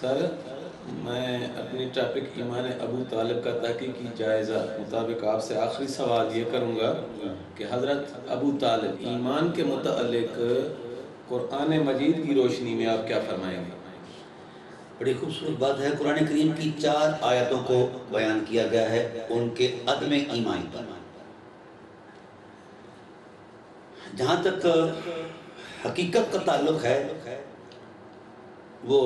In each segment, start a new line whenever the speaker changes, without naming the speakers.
سر میں اپنی ٹاپک ایمان ابو طالب کا تحقیقی جائزہ مطابق آپ سے آخری سوال یہ کروں گا کہ حضرت ابو طالب ایمان کے متعلق قرآن مجید کی روشنی میں آپ کیا فرمائیں گے؟
بڑی خوبصورت بات ہے، قرآن کریم کی 4 آیتوں کو بیان کیا گیا ہے ان کے عدم ایمان پر۔ جہاں تک حقیقت کا تعلق ہے وہ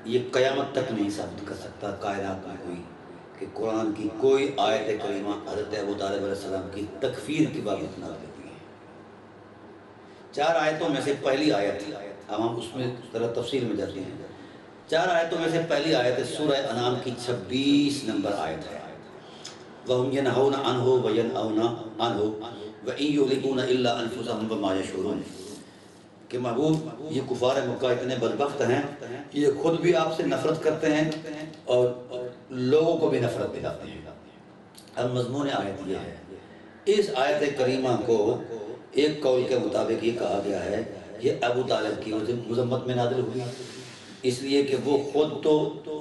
یہ قیامت تک نہیں ثابت کر سکتا کائنات میں کوئی کہ قرآن کی کوئی آیت کریمہ حضرت ابو طالب علیہ السلام کی تکفیر کی بابت نہ دیتی ہے۔ 4 آیتوں میں سے پہلی آیت، اب ہم اس میں ذرا تفصیل میں جاتے ہیں۔ 4 آیتوں میں سے پہلی آیت سورہ انعام کی 26 نمبر آیت ہے۔ وَهُمْ يَنْهَوْنَ عَنْهُ وَيَنْأَوْنَ عَنْهُ وَإِنْ يُهْلِكُونَ إِلَّا أَنفُسَهُمْ وَمَا يَشْعُرُونَ کہ محبوب یہ کفار مکہ اتنے بدبخت ہیں، یہ خود بھی آپ سے نفرت کرتے ہیں اور لوگوں کو بھی نفرت دلاتے ہیں۔ اب مضمون آیت یہ ہے، اس آیت کریمہ کو ایک قول کے مطابق یہ کہا گیا ہے یہ ابو طالب کی مذمت میں نازل ہوئی، اس لیے کہ وہ خود تو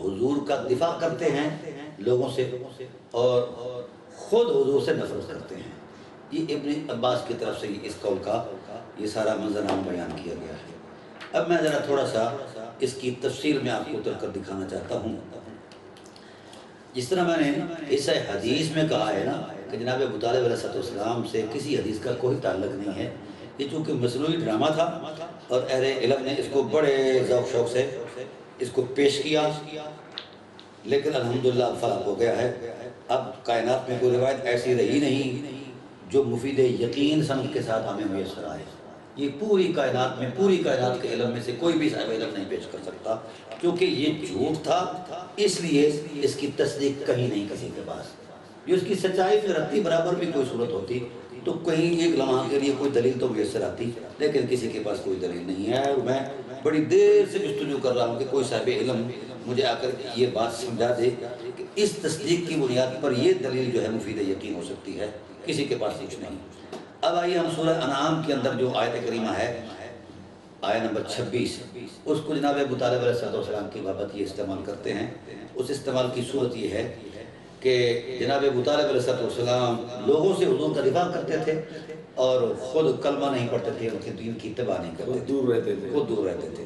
حضور کا دفاع کرتے ہیں لوگوں سے اور خود حضور سے نفرت کرتے ہیں۔ یہ ابن عباس کی طرف سے اس قول کا یہ سارا منظرنامہ بیان کیا گیا ہے۔ اب میں ذرا تھوڑا سا اس کی تفصیل میں آپ کو اتر کر دکھانا چاہتا ہوں۔ جس طرح میں نے اس حدیث میں کہا ہے نا کہ جناب ابو طالب علیہ السلام سے کسی حدیث کا کوئی تعلق نہیں ہے، یہ چونکہ مصنوعی ڈرامہ تھا اور اہل علم نے اس کو بڑے ذوق شوق سے اس کو پیش کیا، لیکن الحمدللہ فرق ہو گیا ہے۔ اب کائنات میں کوئی روایت ایسی رہی نہیں جو مفید یقین سند کے ساتھ ہمیں میسر آئے۔ یہ پوری کائنات کے علم میں سے کوئی بھی صاحب علم نہیں پیش کر سکتا، کیونکہ یہ جھوٹ تھا، اس لیے اس کی تصدیق کہیں نہیں کسی کے پاس۔ جو اس کی سچائی میں رہتی برابر بھی کوئی صورت ہوتی تو کہیں ایک لمحہ کے لیے کوئی دلیل تو میسر آتی، لیکن کسی کے پاس کوئی دلیل نہیں ہے۔ اور میں بڑی دیر سے جستجو کر رہا ہوں کہ کوئی صاحب علم مجھے آ کر یہ بات سمجھا دے کہ اس تصدیق کی بنیاد پر یہ دلیل جو ہے مفید یقین ہو سکتی ہے، کسی کے پاس کچھ نہیں۔ اب آئیے ہم سورہ انعام کے اندر جو آیت کریمہ ہے آیت نمبر 26، اس کو جناب ابو طالب علیہ السلام کی بابت یہ استعمال کرتے ہیں۔ اس استعمال کی صورت یہ ہے کہ جناب ابو طالب علیہ السلام لوگوں سے حضور کا دفاع کرتے تھے اور خود کلمہ نہیں پڑھتے تھے، ان کے دین کی اتباع نہیں کرتے تھے، خود دور رہتے تھے۔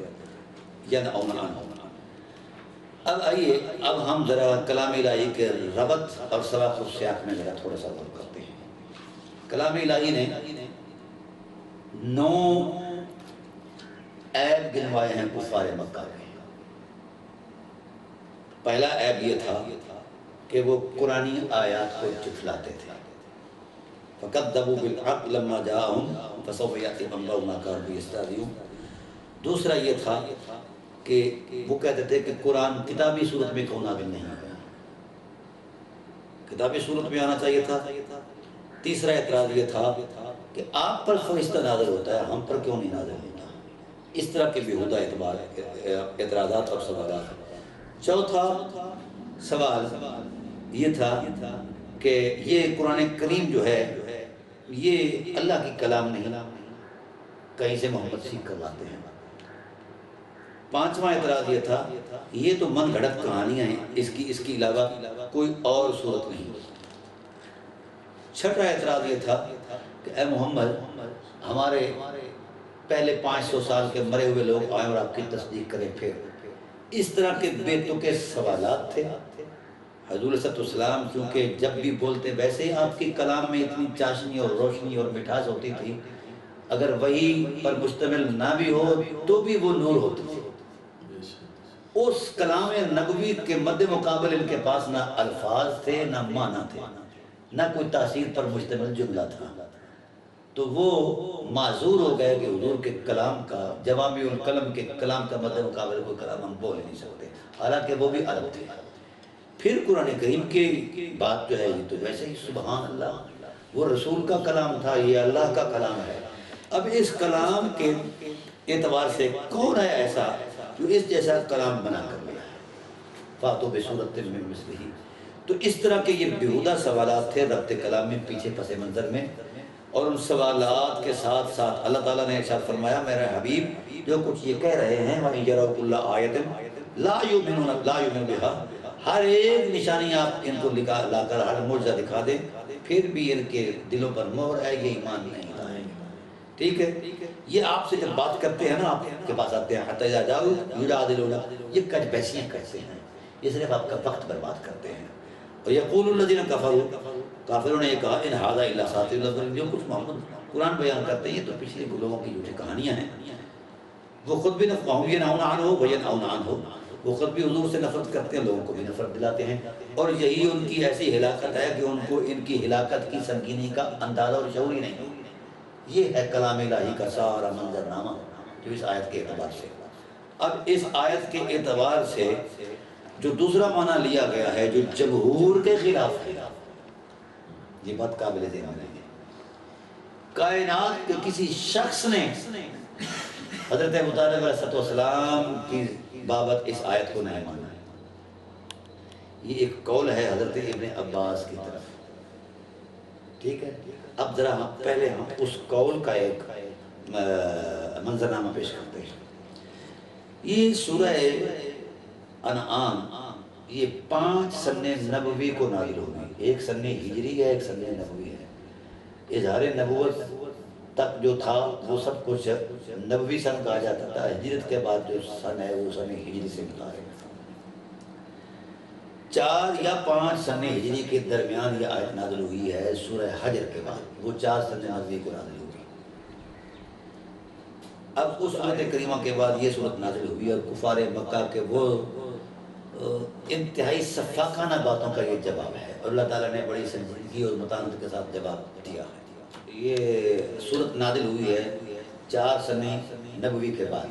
اب آئیے اب ہم ذرا کلام الہی کے ربط اور سباق و سیاق میں ذرا تھوڑا سا غور کرتے ہیں۔ کلام الہی نے 9 عیب گنوائے ہیں کفار مکہ میں۔ پہلا عیب یہ تھا کہ وہ قرآنی آیات کو جھٹلاتے تھے۔ فَكَذَّبُوا بِالْحَقِّ لَمَّا جَاءَهُمْ فَسَوْفَ يَأْتِي أَمْرُ مَا كَانُوا بِهِ يَسْتَهْزِئُونَ۔ دوسرا یہ تھا کہ وہ کہتے تھے کہ قرآن کتابی صورت میں کیوں نازل نہیں ہے، کتابی صورت میں آنا چاہیے تھا۔ تیسرا اعتراض یہ تھا کہ آپ پر فرشتہ نازل ہوتا ہے، ہم پر کیوں نہیں نازل ہوتا۔ اس طرح کے بیہودہ اعتراضات اور سوالات۔ چوتھا سوال یہ تھا کہ یہ قرآن کریم جو ہے یہ اللہ کی کلام نہیں، کہیں سے محمد سیکھ کرواتے ہیں۔ پانچواں اعتراض یہ تھا یہ تو من گھڑت کہانیاں ہیں، اس کی علاوہ کوئی اور صورت نہیں۔ چھٹا اعتراض یہ تھا کہ اے محمد ہمارے پہلے 500 سال کے مرے ہوئے لوگ آئیں اور آپ کی تصدیق کریں۔ پھر اس طرح کے بے تکے سوالات تھے۔ حضور صلی اللہ علیہ وسلم کیونکہ جب بھی بولتے ویسے ہی آپ کی کلام میں اتنی چاشنی اور روشنی اور مٹھاس ہوتی تھی، اگر وہی پر مشتمل نہ بھی ہو تو بھی وہ نور ہوتی تھی۔ اس کلام نبوی کے مد مقابل ان کے پاس نہ الفاظ تھے نہ معنی تھے، نہ کوئی تاثیر پر مشتمل جملہ تھا، تو وہ معذور ہو گئے کہ حضور کے کلام کا، جوامع الکلم کے کلام کا مد مقابل کوئی کلام ہم بول نہیں سکتے، حالانکہ وہ بھی عرب تھے۔ پھر قرآن کریم کی بات جو ہے یہ تو ویسے ہی سبحان اللہ، وہ رسول کا کلام تھا، یہ اللہ کا کلام ہے۔ اب اس کلام کے اعتبار سے کون ہے ایسا جو اس جیسا کلام بنا کر لیا ہے؟ فاتو بصورت من مثلہ۔ تو اس طرح کے یہ بیہودہ سوالات تھے ربط کلام میں پیچھے پس منظر میں، اور ان سوالات کے ساتھ اللہ تعالیٰ نے ارشاد فرمایا میرے حبیب جو کچھ یہ کہہ رہے ہیں وَإِن يَرَوْا كُلَّ آیَةٍ لا یؤمنون بہا، ہر ایک نشانی آپ ان کو لا کر ہر معجزہ دکھا دیں، پھر بھی ان کے دلوں پر مہر ہے، یہ ایمان نہیں لائیں۔ ٹھیک ہے، یہ آپ سے جب بات کرتے ہیں نا، آپ کے پاس آتے ہیں حتی اذا جاؤ یجادلون، یہ کج بحثیاں کرتے ہیں، یہ صرف آپ کا وقت برباد کرتے ہیں۔ اور یقول الذین کفروا، کافروں نے یہ کہا ان ھذا الا اساطیر الاولین، جو کچھ محمد قرآن بیان کرتے ہیں یہ تو پچھلے لوگوں کی جھوٹی کہانیاں ہیں۔ وہ خود بھی وَهُمْ يَنْهَوْنَ عَنْهُ وَيَنْأَوْنَ عَنْهُ، وہ خود بھی حضور سے نفرت کرتے ہیں، لوگوں کو بھی نفرت دلاتے ہیں، اور یہی ان کی ایسی ہلاکت ہے کہ ان کو ان کی ہلاکت کی سنگینی کا اندازہ اور شعور ہی نہیں۔ یہ ہے کلام الہی کا سارا منظر نامہ جو اس آیت کے اعتبار سے۔ اب اس آیت کے اعتبار سے جو دوسرا معنی لیا گیا ہے جو جمہور کے خلاف ہے، یہ بات قابل ذہن نہیں ہے۔ کائنات کے کسی شخص نے حضرت ابو طالب علیہ السلام کی بابت اس آیت کو نہیں مانا ہے۔ یہ ایک قول ہے حضرت ابن عباس کی طرف۔ ٹھیک ہے، اب ذرا پہلے ہم اس قول کا ایک منظرنامہ پیش کرتے ہیں۔ یہ سورہ انعام یہ 5 سن نبوی کو نازل ہوگی، ایک سن ہجری ہے، ایک سن نبوی ہے۔ اظہار نبوت تک جو تھا وہ سب کچھ نبوی سن کہا جاتا تھا، ہجرت کے بعد جو سن ہے وہ سن ہجری سے متعلق ہے۔ 4 یا 5 سن ہجری کے درمیان یہ آیت نازل ہوئی ہے سورہ حجر کے بعد، وہ 4 سن نبوی کو نازل ہوئی۔ اب اس آیت کریمہ کے بعد یہ صورت نازل ہوئی اور کفار مکہ کے وہ انتہائی سفاکانہ باتوں کا یہ جواب ہے، اور اللہ تعالیٰ نے بڑی سنجیدگی اور متانت کے ساتھ جواب دیا ہے۔ یہ صورت نازل ہوئی ہے 4 سن نبوی کے بعد۔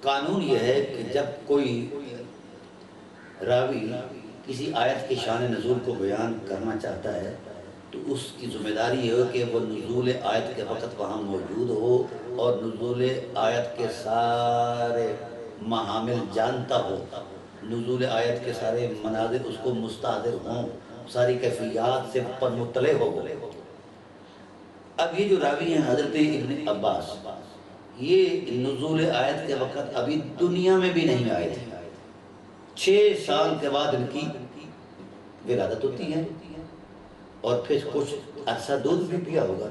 قانون یہ ہے کہ جب کوئی راوی کسی آیت کی شان نزول کو بیان کرنا چاہتا ہے تو اس کی ذمہ داری یہ ہو کہ وہ نزول آیت کے وقت وہاں موجود ہو اور نزول آیت کے سارے محامل جانتا ہو، نزول آیت کے سارے مناظر اس کو مستحضر ہوں، ساری کیفیات سے پر مطلع ہو۔ اب یہ جو راوی ہیں حضرت ابن عباس، یہ نزول آیت کے وقت ابھی دنیا میں بھی نہیں آئے تھے۔ 6 سال کے بعد ان کی ولادت ہوتی ہے، اور پھر کچھ عرصہ دودھ بھی پیا ہوگا،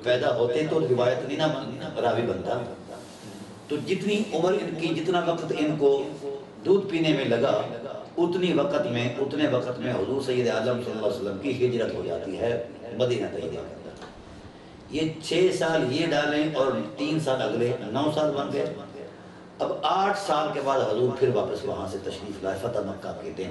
پیدا ہوتے تو روایت نہیں نہ راوی بنتا، تو جتنی عمر ان کی، جتنا وقت ان کو دودھ پینے میں لگا، اتنے وقت میں حضور سید عالم صلی اللہ علیہ وسلم کی ہجرت ہو جاتی ہے مدینہ طیبہ کے اندر۔ یہ 6 سال یہ ڈالیں اور 3 سال اگلے 9 سال بن گئے۔ اب 8 سال کے بعد حضور پھر واپس وہاں سے تشریف لائے فتح مکہ کے دن،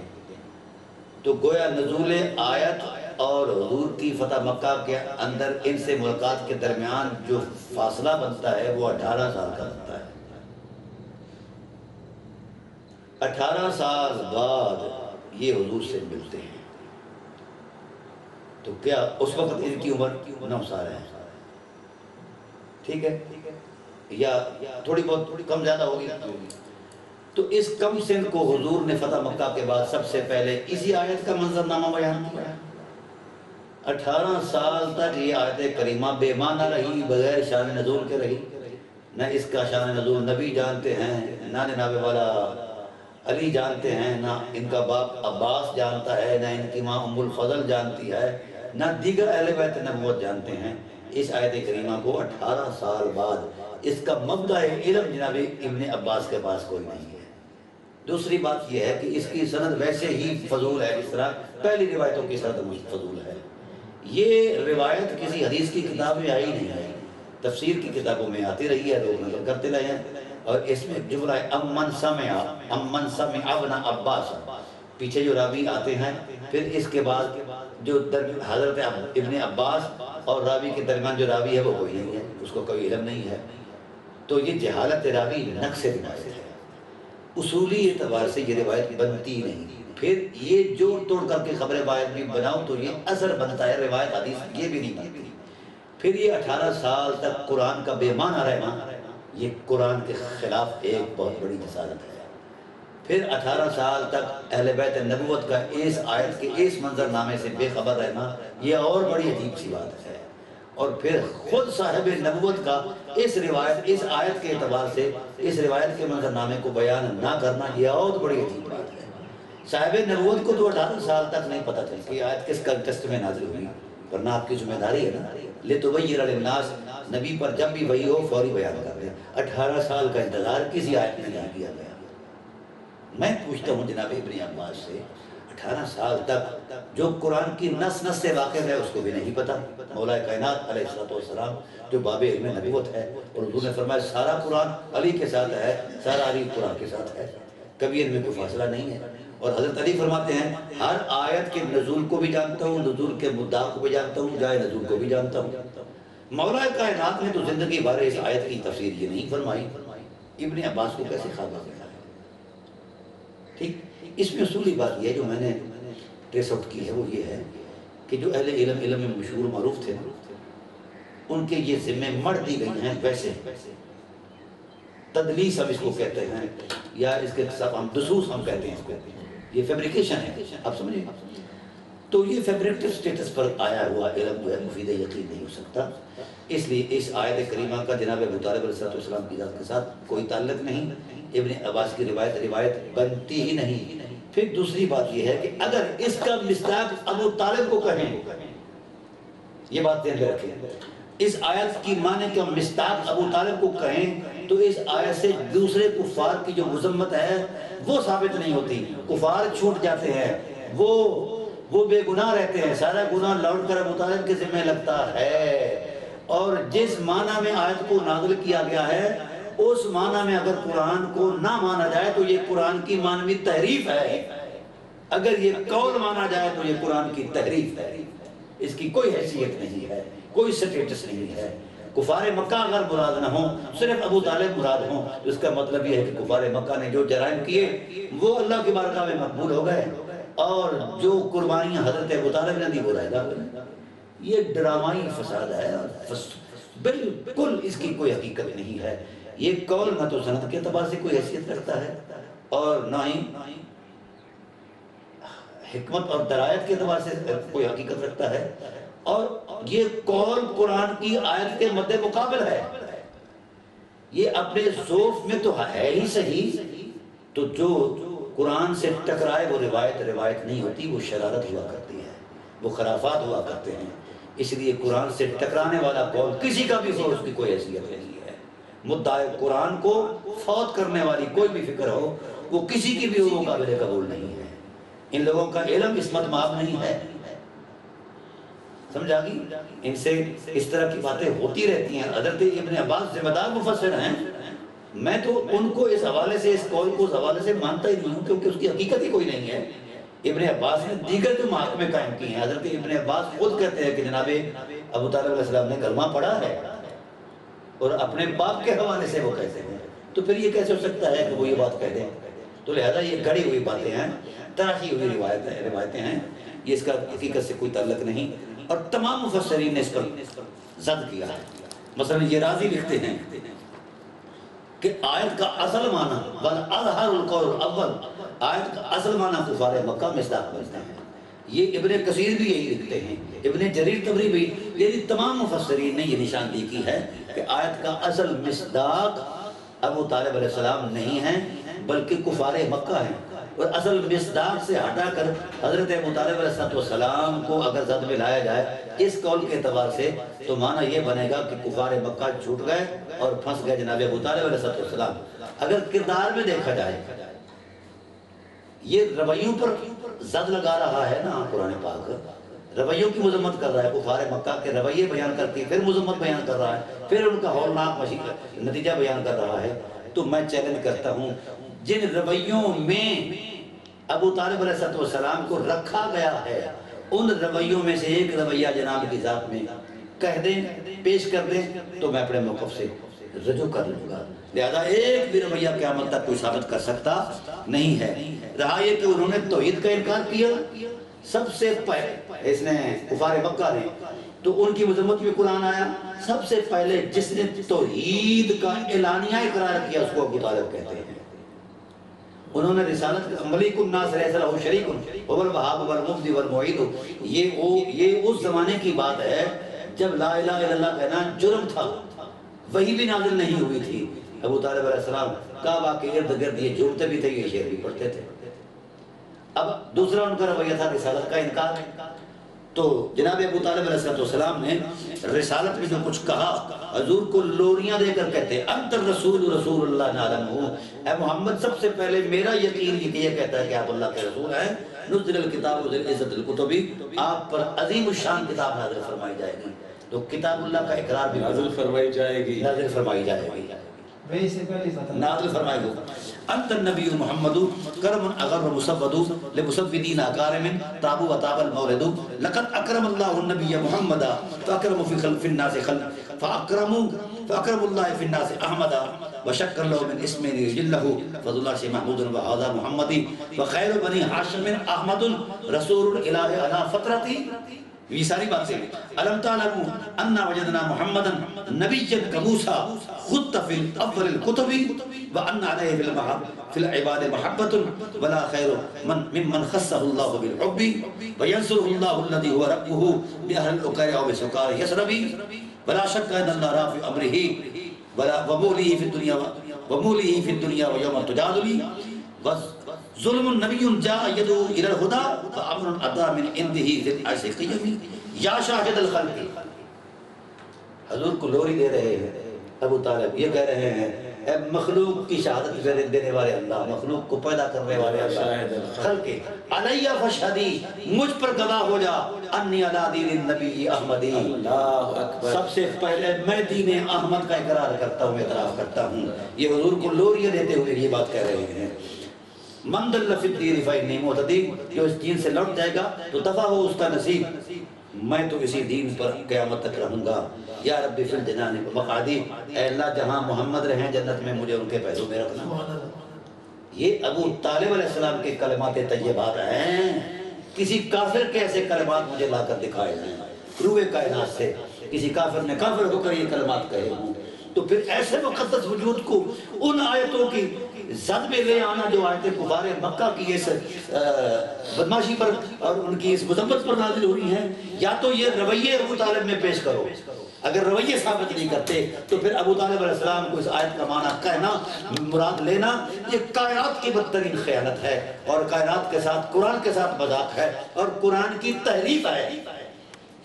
تو گویا نزول آیت اور حضور کی فتح مکہ کے اندر ان سے ملاقات کے درمیان جو فاصلہ بنتا ہے وہ 18 سال کا بنتا ہے۔ 18 سال بعد یہ حضور سے ملتے ہیں، تو کیا اس وقت ان کی عمر 9 سال ہے؟ ٹھیک ہے، یا تھوڑی بہت کم زیادہ ہوگی۔ تو اس کم سن کو حضور نے فتح مکہ کے بعد سب سے پہلے اسی آیت کا منظرنامہ بیان کیا۔ 18 سال تک یہ آیت کریمہ بے معنی رہی، بغیر شان نزول کے رہی، نہ اس کا شان نزول نبی جانتے ہیں، نہ جناب والا علی جانتے ہیں، نہ ان کا باپ عباس جانتا ہے، نہ ان کی ماں ام الفضل جانتی ہے، نہ دیگر اہل بیت نبوت جانتے ہیں۔ اس آیت کریمہ کو 18 سال بعد اس کا مبدأ علم جناب ابن عباس کے پاس کوئی نہیں ہے۔ دوسری بات یہ ہے کہ اس کی سند ویسے ہی فضول ہے جس طرح پہلی روایتوں کی سند فضول ہے۔ یہ روایت کسی حدیث کی کتاب میں آئی نہیں ہے، تفسیر کی کتابوں میں آتی رہی ہے، لوگ نقل کرتے رہے ہیں، اور اس میں جملہ امن سمع ابن عباس، پیچھے جو راوی آتے ہیں، پھر اس کے بعد جو حضرت ابن عباس اور راوی کے درمیان جو راوی ہے وہ کوئی نہیں ہے، اس کو کوئی علم نہیں ہے، تو یہ جہالت راوی نقص روایت ہے، اصولی اعتبار سے یہ روایت بنتی نہیں۔ پھر یہ جوڑ توڑ کر کے خبر روایت بھی بناؤ تو یہ اثر بنتا ہے، روایت حدیث یہ بھی نہیں بنتی۔ پھر یہ 18 سال تک قرآن کا بے معنی رہنا، یہ قرآن کے خلاف ایک بہت بڑی جسارت ہے۔ پھر 18 سال تک اہل بیت نبوت کا اس آیت کے اس منظر نامے سے بے خبر رہنا، یہ اور بڑی عجیب سی بات ہے۔ اور پھر خود صاحب نبوت کا اس آیت کے اعتبار سے اس روایت کے منظر نامے کو بیان نہ کرنا یہ بہت بڑی عجیب بات ہے۔ صاحب نبوت کو تو 18 سال تک نہیں پتہ چل کہ آیت کس کنٹیکسٹ میں نازل ہوئی، ورنہ آپ کی ذمہ داری ہے نا لِتُبَيِّنَ لِلنَّاسِ، نبی پر جب بھی وحی ہو فوری بیان کر دیں۔ 18 سال کا انتظار کسی آیت میں نہیں کیا گیا۔ میں پوچھتا ہوں جناب ابن عباس سے، 18 سال تک جو قرآن کی نص سے واقف ہے اس کو بھی نہیں پتا۔ مولا کائنات علیہ السلام جو باب علم نبوت ہے، اور حضور نے فرمایا سارا قرآن علی کے ساتھ ہے، سارا علی قرآن کے ساتھ ہے، کبھی ان میں کوئی فاصلہ نہیں ہے۔ اور حضرت علی فرماتے ہیں ہر آیت کے نزول کو بھی جانتا ہوں، نزول کے مدعا کو بھی جانتا ہوں، جائے نزول کو بھی جانتا ہوں۔ مولا کائنات نے تو زندگی بھر اس آیت کی تفسیر یہ نہیں فرمائی، ابن عباس کو کیسے خواب آ گیا؟ ٹھیک، اس میں اصولی بات یہ ہے جو میں نے ٹریس آؤٹ کی ہے، وہ یہ ہے کہ جو اہل علم میں مشہور معروف تھے ان کے یہ ذمہ مڑ دی گئی ہیں، ویسے تدلیس ہم اس کو کہتے ہیں، یا اس کے ساتھ ہم دسوس ہم کہتے ہیں اس کو، یہ فیبریکیشن ہے، آپ سمجھیں۔ تو یہ فیبریکٹیو سٹیٹس پر آیا ہوا علم جو ہے مفید یقین نہیں ہو سکتا، اس لیے اس آیت کریمہ کا جناب ابو طالب علیہ السلام کی ذات کے ساتھ کوئی تعلق نہیں، ابن عباس کی روایت بنتی ہی نہیں۔ پھر دوسری بات یہ ہے کہ اگر اس کا مصداق ابو طالب کو کہیں، یہ بات ذہن میں رکھیں، اس آیت کی معنی کا مصداق ابو طالب کو کہیں تو اس آیت سے دوسرے کفار کی جو مذمت ہے وہ ثابت نہیں ہوتی، کفار چھوٹ جاتے ہیں، وہ بے گناہ رہتے ہیں، سارا گناہ لوٹ کر ابو طالب کے ذمہ لگتا ہے۔ اور جس معنی میں آیت کو نازل کیا گیا ہے اس معنی میں اگر قرآن کو نہ مانا جائے تو یہ قرآن کی معنوی تحریف ہے، اگر یہ قول مانا جائے تو یہ قرآن کی تحریف ہے، اس کی کوئی حیثیت نہیں ہے، کوئی سٹیٹس نہیں ہے۔ کفار مکہ اگر مراد نہ ہوں، صرف ابو طالب مراد ہوں، تو اس کا مطلب یہ ہے کہ کفار مکہ نے جو جرائم کیے وہ اللہ کی بارگاہ میں مقبول ہو گئے، اور جو قربانیاں حضرت ابو طالب نے دی وہ رائے گاہ میں۔ یہ ڈرامائی فساد ہے، بالکل اس کی کوئی حقیقت نہیں ہے۔ یہ قول نہ تو سند کے اعتبار سے کوئی حیثیت رکھتا ہے اور نہ ہی حکمت اور درایت کے اعتبار سے کوئی حقیقت رکھتا ہے، اور یہ قول قرآن کی آیت کے مد مقابل ہے۔ یہ اپنے ذوف میں تو ہے ہی صحیح، تو جو قرآن سے ٹکرائے وہ روایت نہیں ہوتی، وہ شرارت ہوا کرتی ہے، وہ خرافات ہوا کرتے ہیں۔ اس لیے قرآن سے ٹکرانے والا قول کسی کا بھی ہو اس کی کوئی حیثیت نہیں ہے۔ مدعا قرآن کو فوت کرنے والی کوئی بھی فکر ہو وہ کسی کی بھی ہو وہ قابل قبول نہیں ہے۔ ان لوگوں کا علم عصمت مآب نہیں ہے، سمجھا گی؟ ان سے اس طرح کی باتیں ہوتی رہتی ہیں۔ حضرت ابن عباس ذمہ دار مفسر ہیں، میں تو ان کو اس حوالے سے، اس قول کو اس حوالے سے مانتا ہی نہیں ہوں، کیونکہ اس کی حقیقت ہی کوئی نہیں ہے۔ ابن عباس نے دیگر جو محاکمے قائم کی ہیں، حضرت ابن عباس خود کہتے ہیں کہ جناب ابو طالب علیہ السلام نے کلمہ پڑھا ہے، اور اپنے باپ کے حوالے سے وہ کہتے ہیں، تو پھر یہ کیسے ہو سکتا ہے کہ وہ یہ بات کہہ دیں؟ تو لہذا یہ گڑی ہوئی باتیں ہیں، تراشی ہوئی روایتیں ہیں، یہ اس کا حقیقت سے کوئی تعلق نہیں، اور تمام مفسرین نے اس پر زد کیا ہے۔ مثلا یہ رازی لکھتے ہیں کہ آیت کا اصل معنی وَالْأَظْهَرُ الْقَوْلُ الْأَوَّلُ، آیت کا اصل معنی کفار مکہ مصداق بنتے ہیں۔ یہ ابن کثیر بھی یہی لکھتے ہیں، ابن جریر طبری بھی، یعنی تمام مفسرین نے یہ نشاندہی کی ہے کہ آیت کا اصل مصداق ابو طالب علیہ السلام نہیں ہیں بلکہ کفار مکہ ہیں، اور اصل مصداق سے ہٹا کر حضرت ابو طالب علیہ السلام کو اگر زد میں لایا جائے اس قول کے اعتبار سے تو معنی یہ بنے گا کہ کفار مکہ چھوٹ گئے اور پھنس گئے جناب ابو طالب علیہ السلام۔ اگر کردار میں دیکھا جائے یہ رویوں پر زد لگا رہا ہے نا قرآن پاک، رویوں کی مذمت کر رہا ہے، کفار مکہ کے رویے بیان کر کے پھر مذمت بیان کر رہا ہے، پھر ان کا ہولناک نتیجہ بیان کر رہا ہے۔ تو میں چیلنج کرتا ہوں جن رویوں میں ابو طالب علیہ السلام کو رکھا گیا ہے ان رویوں میں سے ایک رویہ جناب کی ذات میں کہہ دیں، پیش کر دیں، تو میں اپنے موقف سے رجوع کر لوں گا۔ لہذا ایک بھی رویہ قیامت تک کوئی ثابت کر سکتا نہیں ہے۔ رہا یہ کہ انہوں نے توحید کا انکار کیا سب سے پہلے، اس نے کفار مکہ نے، تو ان کی مذمت میں قرآن آیا، سب سے پہلے جس نے توحید کا اعلانیہ اقرار کیا اس کو ابو طالب کہتے ہیں۔ انہوں نے رسالت ملیک الناس لیس لہ شریک هو الوہاب والمبدی والمعید، یہ اس زمانے کی بات ہے جب لا الہ الا اللہ کہنا جرم تھا، وہی بھی نازل نہیں ہوئی تھی، ابو طالب علیہ السلام کعبہ کے ارد گرد یہ جھومتے بھی تھے، یہ شعر بھی پڑھتے تھے۔ اب دوسرا ان کا رویہ تھا رسالت کا انکار۔ تو جناب ابو طالب علیہ السلام نے رسالت میں جو کچھ کہا، حضور کو لوریاں دے کر کہتے انت الرسول رسول اللہ نعلمہ، اے محمد سب سے پہلے میرا یقین یہ کہتا ہے کہ آپ اللہ کے رسول ہیں، نزل الکتاب ذی العزت الکتبی، آپ پر عظیم الشان کتاب نازل فرمائی جائے گی۔ تو کتاب اللہ کا اقرار بھی
نازل فرمائی جائے گی،
نازل فرمائی جائے گی، نازل فرمائے گا۔ انت النبی محمد کرم اغر مسود لمسودین اکارم تابو و تاب المورد لقد اکرم اللہ النبی محمد فاکرم فی خلف الناس خلف فاکرم اللہ فی الناس احمد وشکر اللہ من اسم جلہ فضل اللہ سے محمود و حاضر محمدی وخیر بنی حاشم احمد رسول الہ علی فطرتی۔ یہ ساری باتیں علم تعلموا انا وجدنا محمدا نبیا کموسا خط فی اول الکتب وان علیہ فی العباد محبت ولا خیر ممن خصه اللہ بالحب وینصره اللہ الذی هو ربه باہل القرى وبسکار یسربی ولا شک ان اللہ رافع امره ولا ومولیہ فی الدنیا ویوم تجادلی ظلم النبی جاء یدعو الى الہدى فامر اتا من عنده ذی العرش قیم یا شاہد الخلق۔ حضور کو لوری دے رہے ہیں ابو طالب، یہ کہہ رہے ہیں اے مخلوق کی شہادت دینے والے اللہ، مخلوق کو پیدا کرنے والے اللہ، خلق علیہ فشہدی، مجھ پر گواہ ہو جا انی علی دین النبی احمدی،
اللہ اکبر،
سب سے پہلے میں دین احمد کا اقرار کرتا ہوں، اعتراف کرتا ہوں۔ یہ حضور کو لوریاں دیتے ہوئے یہ بات کہہ رہے ہیں۔ من دل فی الدین فإنی مہتدی، جو اس دین سے لوٹ جائے گا تو دفع ہو اس کا نصیب، میں تو اسی دین پر قیامت تک رہوں گا۔ یا رب فی الجنان مقعدی، اے اللہ جہاں محمد رہیں جنت میں مجھے ان کے پہلو میں رکھنا۔ یہ ابو طالب علیہ السلام کے کلمات طیبات ہیں، کسی کافر کے ایسے کلمات مجھے لا کر دکھائے ہیں روح کائنات سے، کسی کافر نے کافر ہو کر یہ کلمات کہے ہوں، تو پھر ایسے مقدس وجود کو ان آیتوں کی زد میں لے آنا جو آیتیں کفار مکہ کی اس بدماشی پر اور ان کی اس مذمت پر نازل ہوئی ہیں، یا تو یہ رویے ابو طالب میں پیش کرو۔ اگر رویے ثابت نہیں کرتے تو پھر ابو طالب علیہ السلام کو اس آیت کا معنی کہنا، مراد لینا، یہ کائنات کی بدترین خیانت ہے، اور کائنات کے ساتھ قرآن کے ساتھ مذاق ہے، اور قرآن کی تحریف ہے۔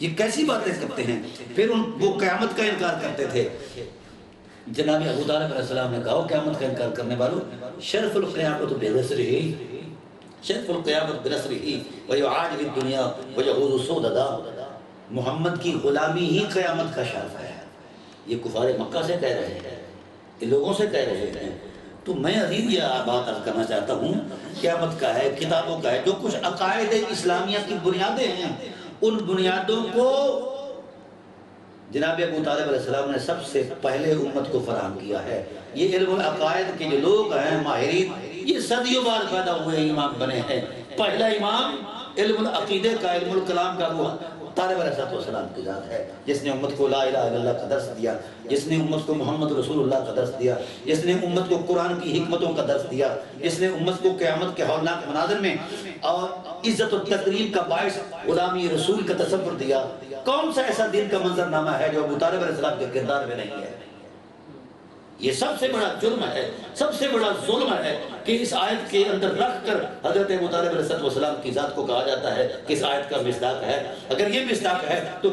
یہ کیسی باتیں کرتے ہیں؟ پھر وہ قیامت کا انکار کرتے تھے۔ جناب ابو طالب علیہ السلام نے کہا قیامت کا انکار کرنے والوں، شرف القیامت بنصرہ، شرف القیامت بنصرہ ویعاجل الدنیا ویعود سوددا، محمد کی غلامی ہی قیامت کا شرف ہے۔ یہ کفار مکہ سے کہہ رہے ہیں، یہ لوگوں سے کہہ رہے ہیں۔ تو میں عزیز یہ بات عرض کرنا چاہتا ہوں، قیامت کا ہے، کتابوں کا ہے، جو کچھ عقائد اسلامیہ کی بنیادیں ہیں، ان بنیادوں کو جناب ابو طالب علیہ السلام نے سب سے پہلے امت کو فراہم کیا ہے۔ یہ علم العقائد کے جو لوگ ہیں ماہرین، یہ صدیوں بعد پیدا ہوئے امام بنے ہیں۔ پہلا امام علم العقیدے کا، علم الکلام کا وہ طالب علیہ السلام کی ذات ہے، جس نے امت کو لا الہ الا اللہ کا درس دیا، جس نے امت کو محمد رسول اللہ کا درس دیا، جس نے امت کو قرآن کی حکمتوں کا درس دیا، جس نے امت کو قیامت کے ہولناک مناظر میں اور عزت و تکریم کا باعث غلامی رسول کا تصور دیا۔ کون سا ایسا دین کا منظر نامہ ہے جو ابو طالب علیہ السلام کے کردار میں نہیں ہے؟ یہ سب سے بڑا جرم ہے، سب سے بڑا ظلم ہے کہ اس آیت کے اندر رکھ کر حضرت ابو طالب علیہ السلام کی ذات کو کہا جاتا ہے کہ اس آیت کا مصداق ہے۔ اگر یہ مصداق ہے تو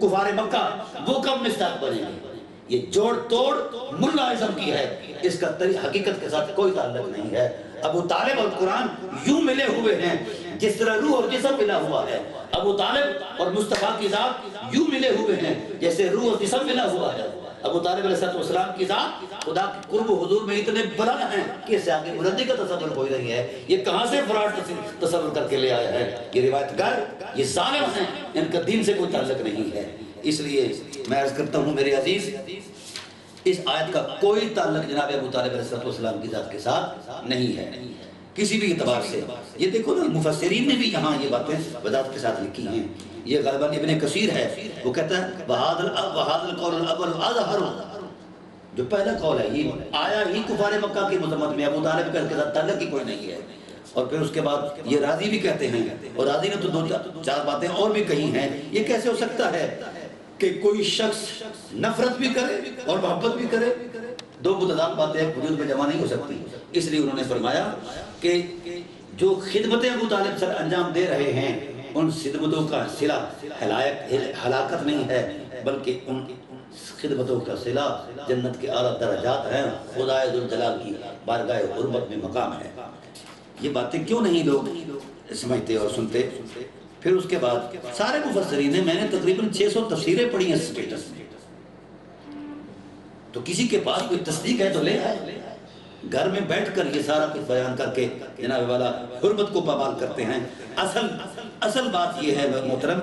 کفار مکہ وہ کب مصداق بنے گے؟ یہ جوڑ توڑ ملا ازم کی ہے، اس کا حقیقت کے ساتھ کوئی تعلق نہیں ہے۔ ابو طالب اور قرآن یوں ملے ہوئے ہیں جس طرح روح اور جسم ملا ہوا ہے۔ ابو طالب اور مصطفیٰ کی ذات یوں ملے ہوئے ہیں جیسے روح اور جسم ملا ہوا ہے۔ ابو طالب علیہ السلام کی ذات خدا کے قرب و حضور میں اتنے بلند ہیں کہ اس سے آگے بلندی کا تصور کوئی نہیں ہے۔ یہ کہاں سے فراڈ تصور کر کے لے آیا ہے؟ یہ روایت گر، یہ ظالم ہیں، ان کا دین سے کوئی تعلق نہیں ہے۔ اس لیے میں عرض کرتا ہوں میرے عزیز، اس آیت کا کوئی تعلق جناب ابو طالب علیہ السلام کی ذات کے ساتھ نہیں ہے کسی بھی اعتبار سے۔ یہ دیکھو نا، مفسرین نے بھی یہاں یہ باتیں وضاحت کے ساتھ لکھی ہیں۔ یہ غالباً ابن کثیر ہے، وہ کہتا ہے وَهَذَا الْقَوْلُ الْأَوَّلُ أَظْهَرُ، جو پہلا قول ہے یہ آیا ہی کفار مکہ کی مذمت میں، ابو طالب کا ساتھ تعلق ہی کوئی نہیں ہے۔ اور پھر اس کے بعد یہ راضی بھی کہتے ہیں، اور راضی نے تو دو چار باتیں اور بھی کہی ہیں، یہ کیسے ہو سکتا ہے کہ کوئی شخص نفرت بھی کرے اور محبت بھی کرے، دو متضاد باتیں ایک وجود میں جمع نہیں ہو سکتی. اس لیے انہوں نے فرمایا کہ جو خدمتیں ابو طالب سر انجام دے رہے ہیں ان خدمتوں کا صلہ ہلاکت نہیں ہے، بلکہ ان خدمتوں کا صلہ جنت کے اعلیٰ درجات ہیں، خدائے ذوالجلال کی بارگاہ حرمت میں مقام ہے. یہ باتیں کیوں نہیں لوگ سمجھتے اور سنتے؟ پھر اس کے بعد سارے مفسرین نے، میں نے تقریباً 600 تفسیریں پڑھی ہیں اسٹیٹس میں، تو کسی کے پاس کوئی تصدیق ہے تو لے آئے. گھر میں بیٹھ کر یہ سارا کچھ بیان کر کے جناب والا حرمت کو پامال کرتے ہیں. اصل بات یہ ہے محترم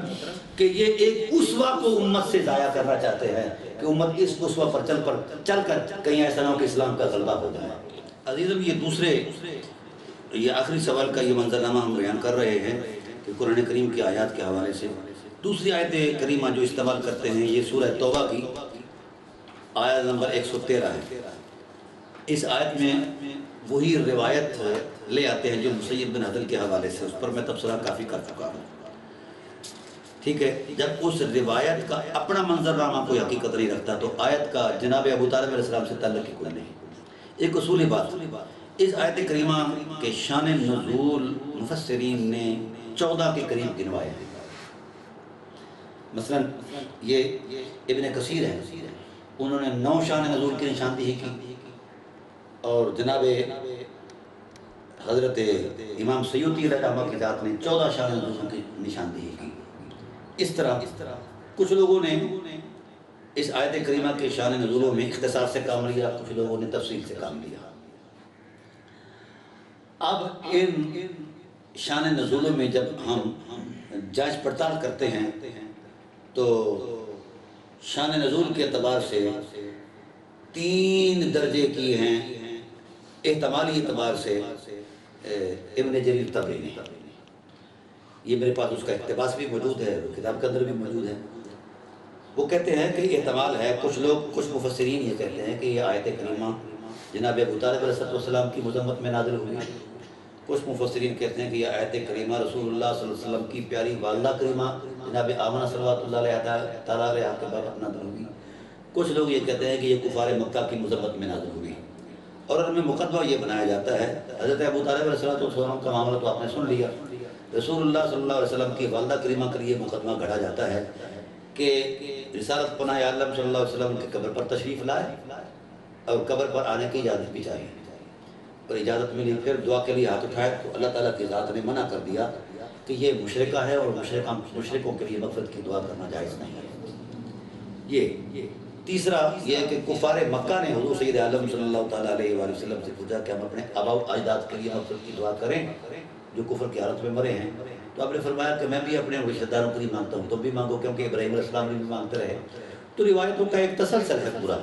کہ یہ ایک اسوہ کو امت سے ضائع کرنا چاہتے ہیں کہ امت اس اسوہ پر چل کر کہیں ایسا نہ ہو کہ اسلام کا غلبہ ہو جائے. عزیزم یہ آخری سوال کا یہ منظرنامہ ہم بیان کر رہے ہیں کہ قرآن کریم کی آیات کے حوالے سے دوسری آیت کریمہ جو استعمال کرتے ہیں یہ سورہ توبہ کی آیت نمبر 113 ہے. اس آیت میں وہی روایت لے آتے ہیں جو مسیب بن عدل کے حوالے سے، اس پر میں تبصرہ کافی کر چکا ہوں. ٹھیک ہے، جب اس روایت کا اپنا منظرنامہ کوئی حقیقت نہیں رکھتا تو آیت کا جناب ابو طالب علیہ السلام سے تعلق ہی کوئی نہیں. ایک اصولی بات، اس آیت کریمہ کے شان نزول مفسرین نے 14 کے قریب گنوائے ہیں. مثلا یہ ابن کثیر ہے، انہوں نے 9 شان نزول کی نشاندہی کی، اور جناب حضرت امام سیوطی علیہ رحمہ کی ذات نے 14 شان نزول کی نشاندہی کی. اس طرح کچھ لوگوں نے اس آیت کریمہ کے شان نزولوں میں اختصار سے کام لیا، کچھ لوگوں نے تفصیل سے کام لیا. اب ان شان نزولوں میں جب ہم جانچ پڑتال کرتے ہیں تو شان نزول کے اعتبار سے 3 درجے کی ہیں. احتمالی اعتبار سے ابن جریر طبری نے، یہ میرے پاس اس کا اقتباس بھی موجود ہے، کتاب کے اندر بھی موجود ہے. وہ کہتے ہیں کہ احتمال ہے، کچھ مفسرین یہ کہتے ہیں کہ یہ آیت کریمہ جناب ابو طالب علیہ السلام کی مذمت میں نازل ہوئی. کچھ مفسرین کہتے ہیں کہ یہ آیت کریمہ رسول اللہ صلی اللہ علیہ وسلم کی پیاری والدہ کریمہ جناب آمنہ صلوات اللہ علیہ تعالیٰ علیہ کے بابت نازل ہوئی. کچھ لوگ یہ کہتے ہیں کہ یہ کفار مکہ کی مذمت میں نازل ہوئی. اور ان میں مقدمہ یہ بنایا جاتا ہے، حضرت ابو طالب علیہ السلام کا معاملہ تو آپ نے سن لیا، رسول اللہ صلی اللہ علیہ وسلم کی والدہ کریمہ کے لیے مقدمہ گھڑا جاتا ہے کہ رسالت پناہ عالم صلی اللہ علیہ وسلم کی قبر پر تشریف لائے اور قبر پر آنے کی اجازت بھی چاہیے، اور اجازت ملی. پھر دعا کے لیے ہاتھ اٹھائے تو اللہ تعالیٰ کی ذات نے منع کر دیا کہ یہ مشرکہ ہے اور مشرکوں کے لیے مغفرت کی دعا کرنا جائز نہیں ہے. یہ تیسرا یہ ہے کہ کفار مکہ نے حضور سید عالم صلی اللہ تعالیٰ علیہ وآلہ وسلم سے پوچھا کہ ہم اپنے آباء و اجداد کے لیے مغفرت کی دعا کریں جو کفر کی حالت میں مرے ہیں. تو آپ نے فرمایا کہ میں بھی اپنے رشتہ داروں کے لیے مانگتا ہوں، تم بھی مانگو، کیونکہ ابراہیم علیہ السلام بھی مانگتے رہے. تو روایتوں کا ایک تسلسل ہے پورا،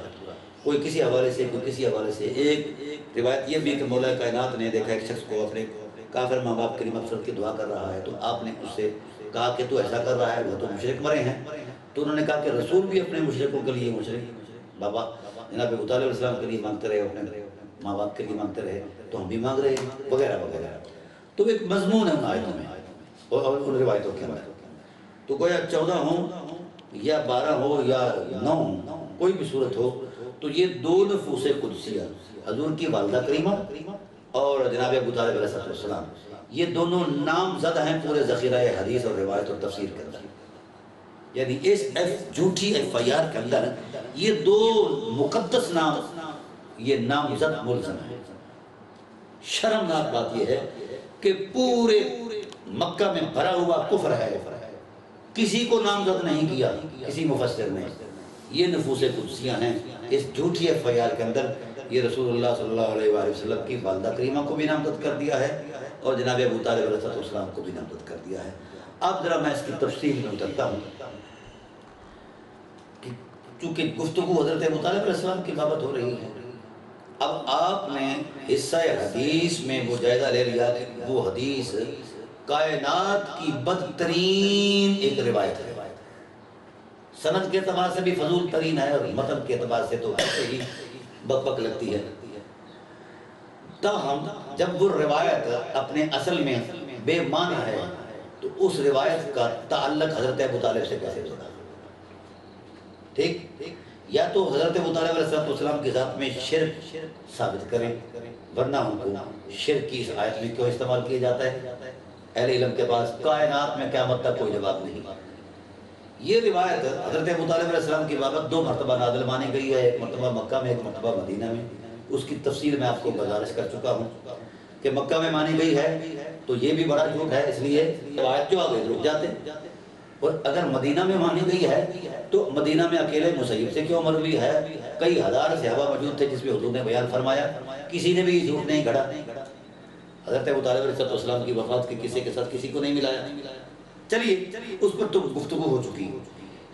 کوئی کسی حوالے سے کوئی کسی حوالے سے. ایک روایت یہ بھی کہ مولا کائنات نے دیکھا ایک شخص کو اپنے کافر ماں باپ کے لیے مغفرت کی دعا کر رہا ہے، تو آپ نے اس سے کہا کہ تو ایسا کر رہا ہے، وہ تو مشرک مرے ہیں. تو انہوں نے کہا کہ رسول بھی اپنے مشرکوں کے لیے بابا جناب ابو طالب علیہ السلام کے لیے مانگتے رہے، اپنے ماں باپ کے لیے مانگتے رہے، تو ہم بھی مانگ رہے ہیں وغیرہ وغیرہ. تو ایک مضمون ہے ان آیتوں میں اور ان روایتوں کے اندر. تو گویا 14 ہوں یا 12 ہو یا 9 ہوں، کوئی بھی صورت ہو، تو یہ 2 نفوس قدسیہ حضور کی والدہ کریمہ اور جناب ابو طالب علیہ السلام، یہ دونوں نامزد ہیں پورے ذخیرہ حدیث اور روایت اور تفسیر کے اندر. یعنی اس جھوٹی FIR کے اندر یہ 2 مقدس نام یہ نامزد ملزم ہے. شرمناک بات یہ ہے کہ پورے مکہ میں بھرا ہوا کفر ہے، کسی کو نامزد نہیں کیا کسی مفسر نے. یہ نفوس قدسیہ ہیں. اس جھوٹی FIR کے اندر یہ رسول اللہ صلی اللہ علیہ وآلہ وسلم کی والدہ کریمہ کو بھی نامزد کر دیا ہے اور جناب ابو طالب علیہ السلام کو بھی نامزد کر دیا ہے. اب ذرا میں اس کی تفصیل میں اترتا ہوں. چونکہ گفتگو حضرت ابو طالب علیہ السلام کی بابت ہو رہی ہے، اب آپ نے حصہ حدیث میں وہ جائزہ لے لیا کہ وہ حدیث کائنات کی بدترین ایک روایت ہے، سند کے اعتبار سے بھی فضول ترین ہے اور متن کے اعتبار سے تو ایسے ہی بک بک لگتی ہے. تاہم جب وہ روایت اپنے اصل میں بے معنی ہے تو اس روایت کا تعلق حضرت ابو طالب سے کیسے جڑا؟ ٹھیک، یا تو حضرت ابو طالب علیہ السلام کی ذات میں شرک ثابت کریں، ورنہ ان کو شرک کی اس آیت میں کیوں استعمال کیا جاتا ہے؟ اہل علم کے پاس کائنات میں قیامت تک کوئی جواب نہیں۔ یہ روایت حضرت ابو طالب علیہ السلام کی بابت 2 مرتبہ نازل مانی گئی ہے، ایک مرتبہ مکہ میں، ایک مرتبہ مدینہ میں۔ اس کی تفصیل میں آپ کو گزارش کر چکا ہوں کہ مکہ میں مانی گئی ہے تو یہ بھی بڑا جھوٹ ہے، اس لیے روایت جو آگے رک جاتے ہیں۔ اور اگر مدینہ میں مانی گئی ہے تو مدینہ میں اکیلے مسیب سے کیوں مروی ہے؟ کئی ہزار صحابہ موجود تھے جس میں حضور نے بیان فرمایا، کسی نے بھی یہ جھوٹ نہیں گھڑا۔ حضرت ابو طالب علیہ السلام کی وفات کے قصے کے ساتھ کسی کو نہیں ملایا۔ چلیے اس پر تو گفتگو ہو چکی۔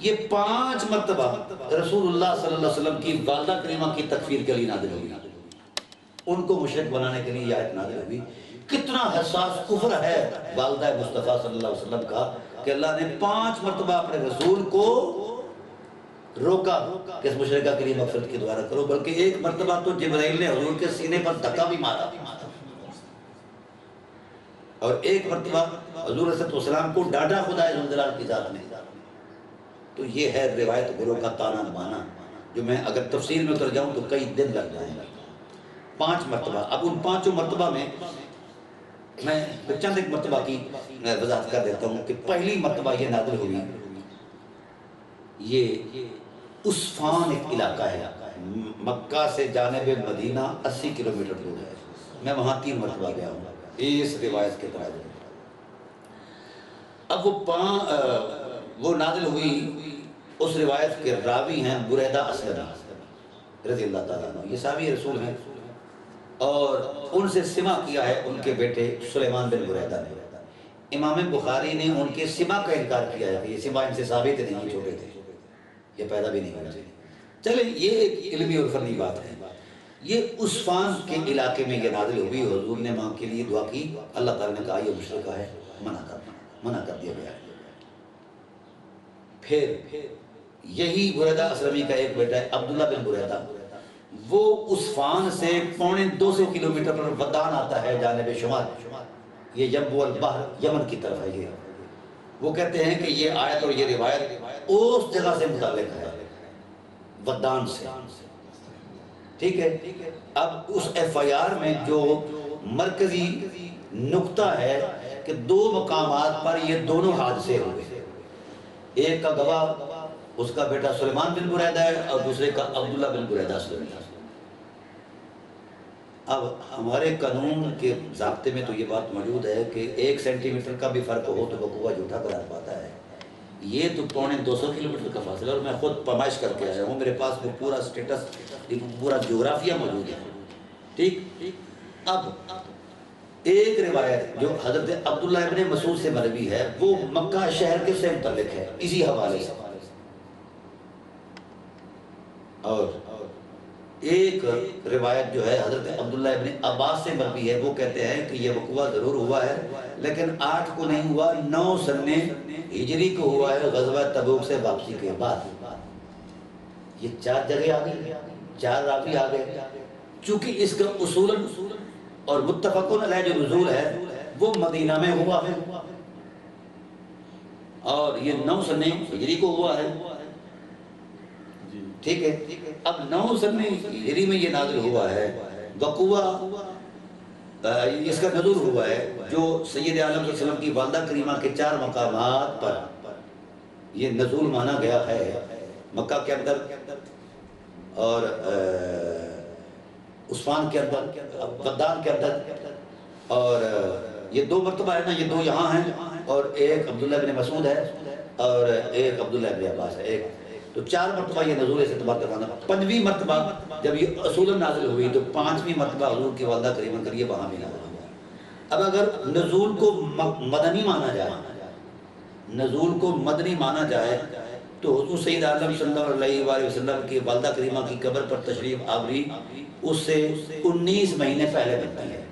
یہ 5 مرتبہ رسول اللہ صلی اللہ علیہ وسلم کی والدہ کریمہ کی تکفیر کے لیے نازل ہوئی، ان کو مشرک بنانے کے لیے یہ آیت نازل ہوئی۔ کتنا حساس کفر ہے والدہ مصطفیٰ صلی اللہ علیہ وسلم کا کہ اللہ نے 5 مرتبہ اپنے رسول کو روکا کہ اس مشرکہ کے لیے مغفرت کی دعا نہ کرو، بلکہ ایک مرتبہ تو جبرائیل نے حضور کے سینے پر دھکا بھی مارا، اور ایک مرتبہ حضور صلی اللہ علیہ وسلم کو ڈانٹا خدا ذوالجلال کی ذات میں۔ تو یہ ہے روایت گروہ کا تانا بانا، جو میں اگر تفصیل میں اتر جاؤں تو کئی دن لگ جائیں گے۔ 5 مرتبہ، اب ان 5 مرتبہ میں میں چند ایک مرتبہ کی وضاحت کر دیتا ہوں کہ پہلی مرتبہ یہ نازل ہوئی، یہ عصفان ایک علاقہ ہے، مکہ سے جانب مدینہ 80 کلومیٹر دور ہے۔ میں وہاں 3 مرتبہ گیا ہوں اس روایت کے تحت۔ اب وہ نازل ہوئی، اس روایت کے راوی ہیں بریدہ اسلمی رضی اللہ تعالیٰ عنہ، یہ صحابی رسول ہیں، اور ان سے سماع کیا ہے ان کے بیٹے سلیمان بن بریدہ نے۔ امام بخاری نے ان کے سماع کا انکار کیا ہے کہ یہ سماع ان سے ثابت نہیں، یہ چھوٹے تھے، یہ پیدا بھی نہیں ہوئے۔ چلیں یہ ایک علمی اور فنی بات ہے۔ یہ عصفان کے علاقے میں یہ نازل ہوئی، حضور نے ماں کے لیے دعا کی، اللہ تعالیٰ نے کہا یہ مشرکہ ہے، منع کر دیا گیا ہے۔ پھر یہی بریدہ اسلمی کا ایک بیٹا ہے عبداللہ بن بریدہ، وہ عصفان سے 250 کلومیٹر پر ودان آتا ہے جانب شمال، یہ جنب البحر یمن کی طرف ہے۔ یہ وہ کہتے ہیں کہ یہ آیت اور یہ روایت اس جگہ سے متعلق ہے، ودان سے، ٹھیک ہے۔ اب اس ایف آئی آر میں جو مرکزی نقطہ ہے کہ 2 مقامات پر یہ دونوں حادثے ہوئے، ایک کا گواہ اس کا بیٹا سلیمان بن بریدہ ہے اور دوسرے کا عبداللہ بن بریدہ اسلمی۔ اب ہمارے قانون کے ضابطے میں تو یہ بات موجود ہے کہ 1 سینٹی میٹر کا بھی فرق ہو تو وقوع جھوٹا قرار پاتا ہے۔ یہ تو 250 کلومیٹر کا فاصلہ، اور میں خود پیمائش کر کے آیا ہوں، میرے پاس وہ پورا سٹیٹس، پورا جغرافیہ موجود ہے، ٹھیک۔ اب ایک روایت جو حضرت عبداللہ ابن مسعود سے مروی ہے، وہ مکہ شہر کے سے متعلق ہے اسی حوالے سے، اور ایک روایت جو ہے حضرت عبداللہ ابن عباس سے مروی ہے، وہ کہتے ہیں کہ یہ وقوع ضرور ہوا ہے لیکن 8 کو نہیں ہوا، 9 سن ہجری کو ہوا ہے، غزوہ تبوک سے واپسی کے بعد۔ یہ 4 جگہ آ گئی، 4 راوی آ گئے، چونکہ اس کا اصولاً اور متفقن علیہ جو نزول ہے وہ مدینہ میں ہوا ہے، اور یہ 9 سن ہجری کو ہوا ہے، ٹھیک ہے۔ اب 9 سن ہجری میں یہ نازل ہوا ہے، وقوع اس کا نزول ہوا ہے جو سید عالم صلی اللہ علیہ وسلم کی والدہ کریمہ کے 4 مقامات پر یہ نزول مانا گیا ہے، مکہ کے اندر اور عثمان کے اندر، ودان کے اندر، اور یہ 2 مرتبہ ہے نا، یہ 2 یہاں ہیں اور ایک عبداللہ بن مسعود ہے اور ایک عبداللہ بن عباس ہے، ایک، تو 4 مرتبہ یہ نزول سے اعتبار کروانا۔ 5ویں مرتبہ جب یہ اصولاً نازل ہوئی تو 5ویں مرتبہ حضور کی والدہ کریمہ کے لیے وہاں بھی نازل ہوا۔ اب اگر نزول کو مدنی مانا جائے، نزول کو مدنی مانا جائے تو حضور سید عالم صلی اللہ علیہ وآلہ وسلم کی والدہ کریمہ کی قبر پر تشریف آوری اس سے 19 مہینے پہلے بنتی ہے،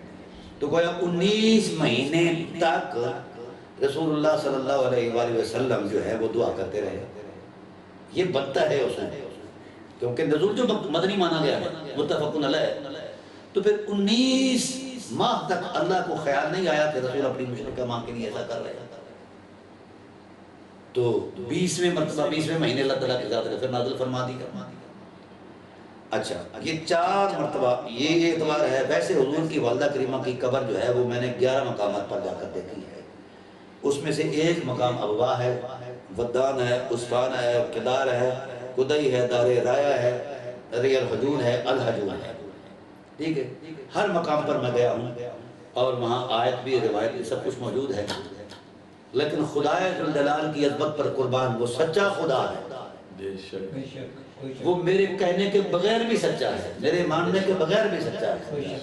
تو گویا 19 مہینے تک رسول اللہ صلی اللہ علیہ وآلہ وسلم جو ہے وہ دعا کرتے رہے، یہ بنتا ہے اس میں، کیونکہ نزول جو مدنی مانا گیا ہے متفقن علیہ، تو پھر 19 ماہ تک اللہ کو خیال نہیں آیا کہ رسول اپنی مشرکہ ماں کے لیے ایسا کر رہے ہیں۔ تو 20ویں مرتبہ 20ویں مہینے اللہ تعالیٰ کے ذات پھر نازل فرما دیا۔ اچھا یہ 4 مرتبہ یہ اعتبار ہے۔ ویسے حضور کی والدہ کریمہ کی قبر جو ہے وہ میں نے 11 مقامات پر جا کر دیکھی ہے۔ اس میں سے ایک مقام ابوا ہے، ودان ہے، عصفان ہے، کدار ہے، قدئی ہے، دار رایا ہے، ری الحجون ہے، الحجون ہے، ٹھیک ہے۔ ہر مقام پر میں گیا ہوں اور وہاں آیت بھی روایت بھی سب کچھ موجود ہے، لیکن خدا ذوالجلال کی عظمت پر قربان، وہ سچا خدا ہے،
بے شک
وہ میرے کہنے کے بغیر بھی سچا ہے، میرے ماننے کے بغیر بھی سچا ہے۔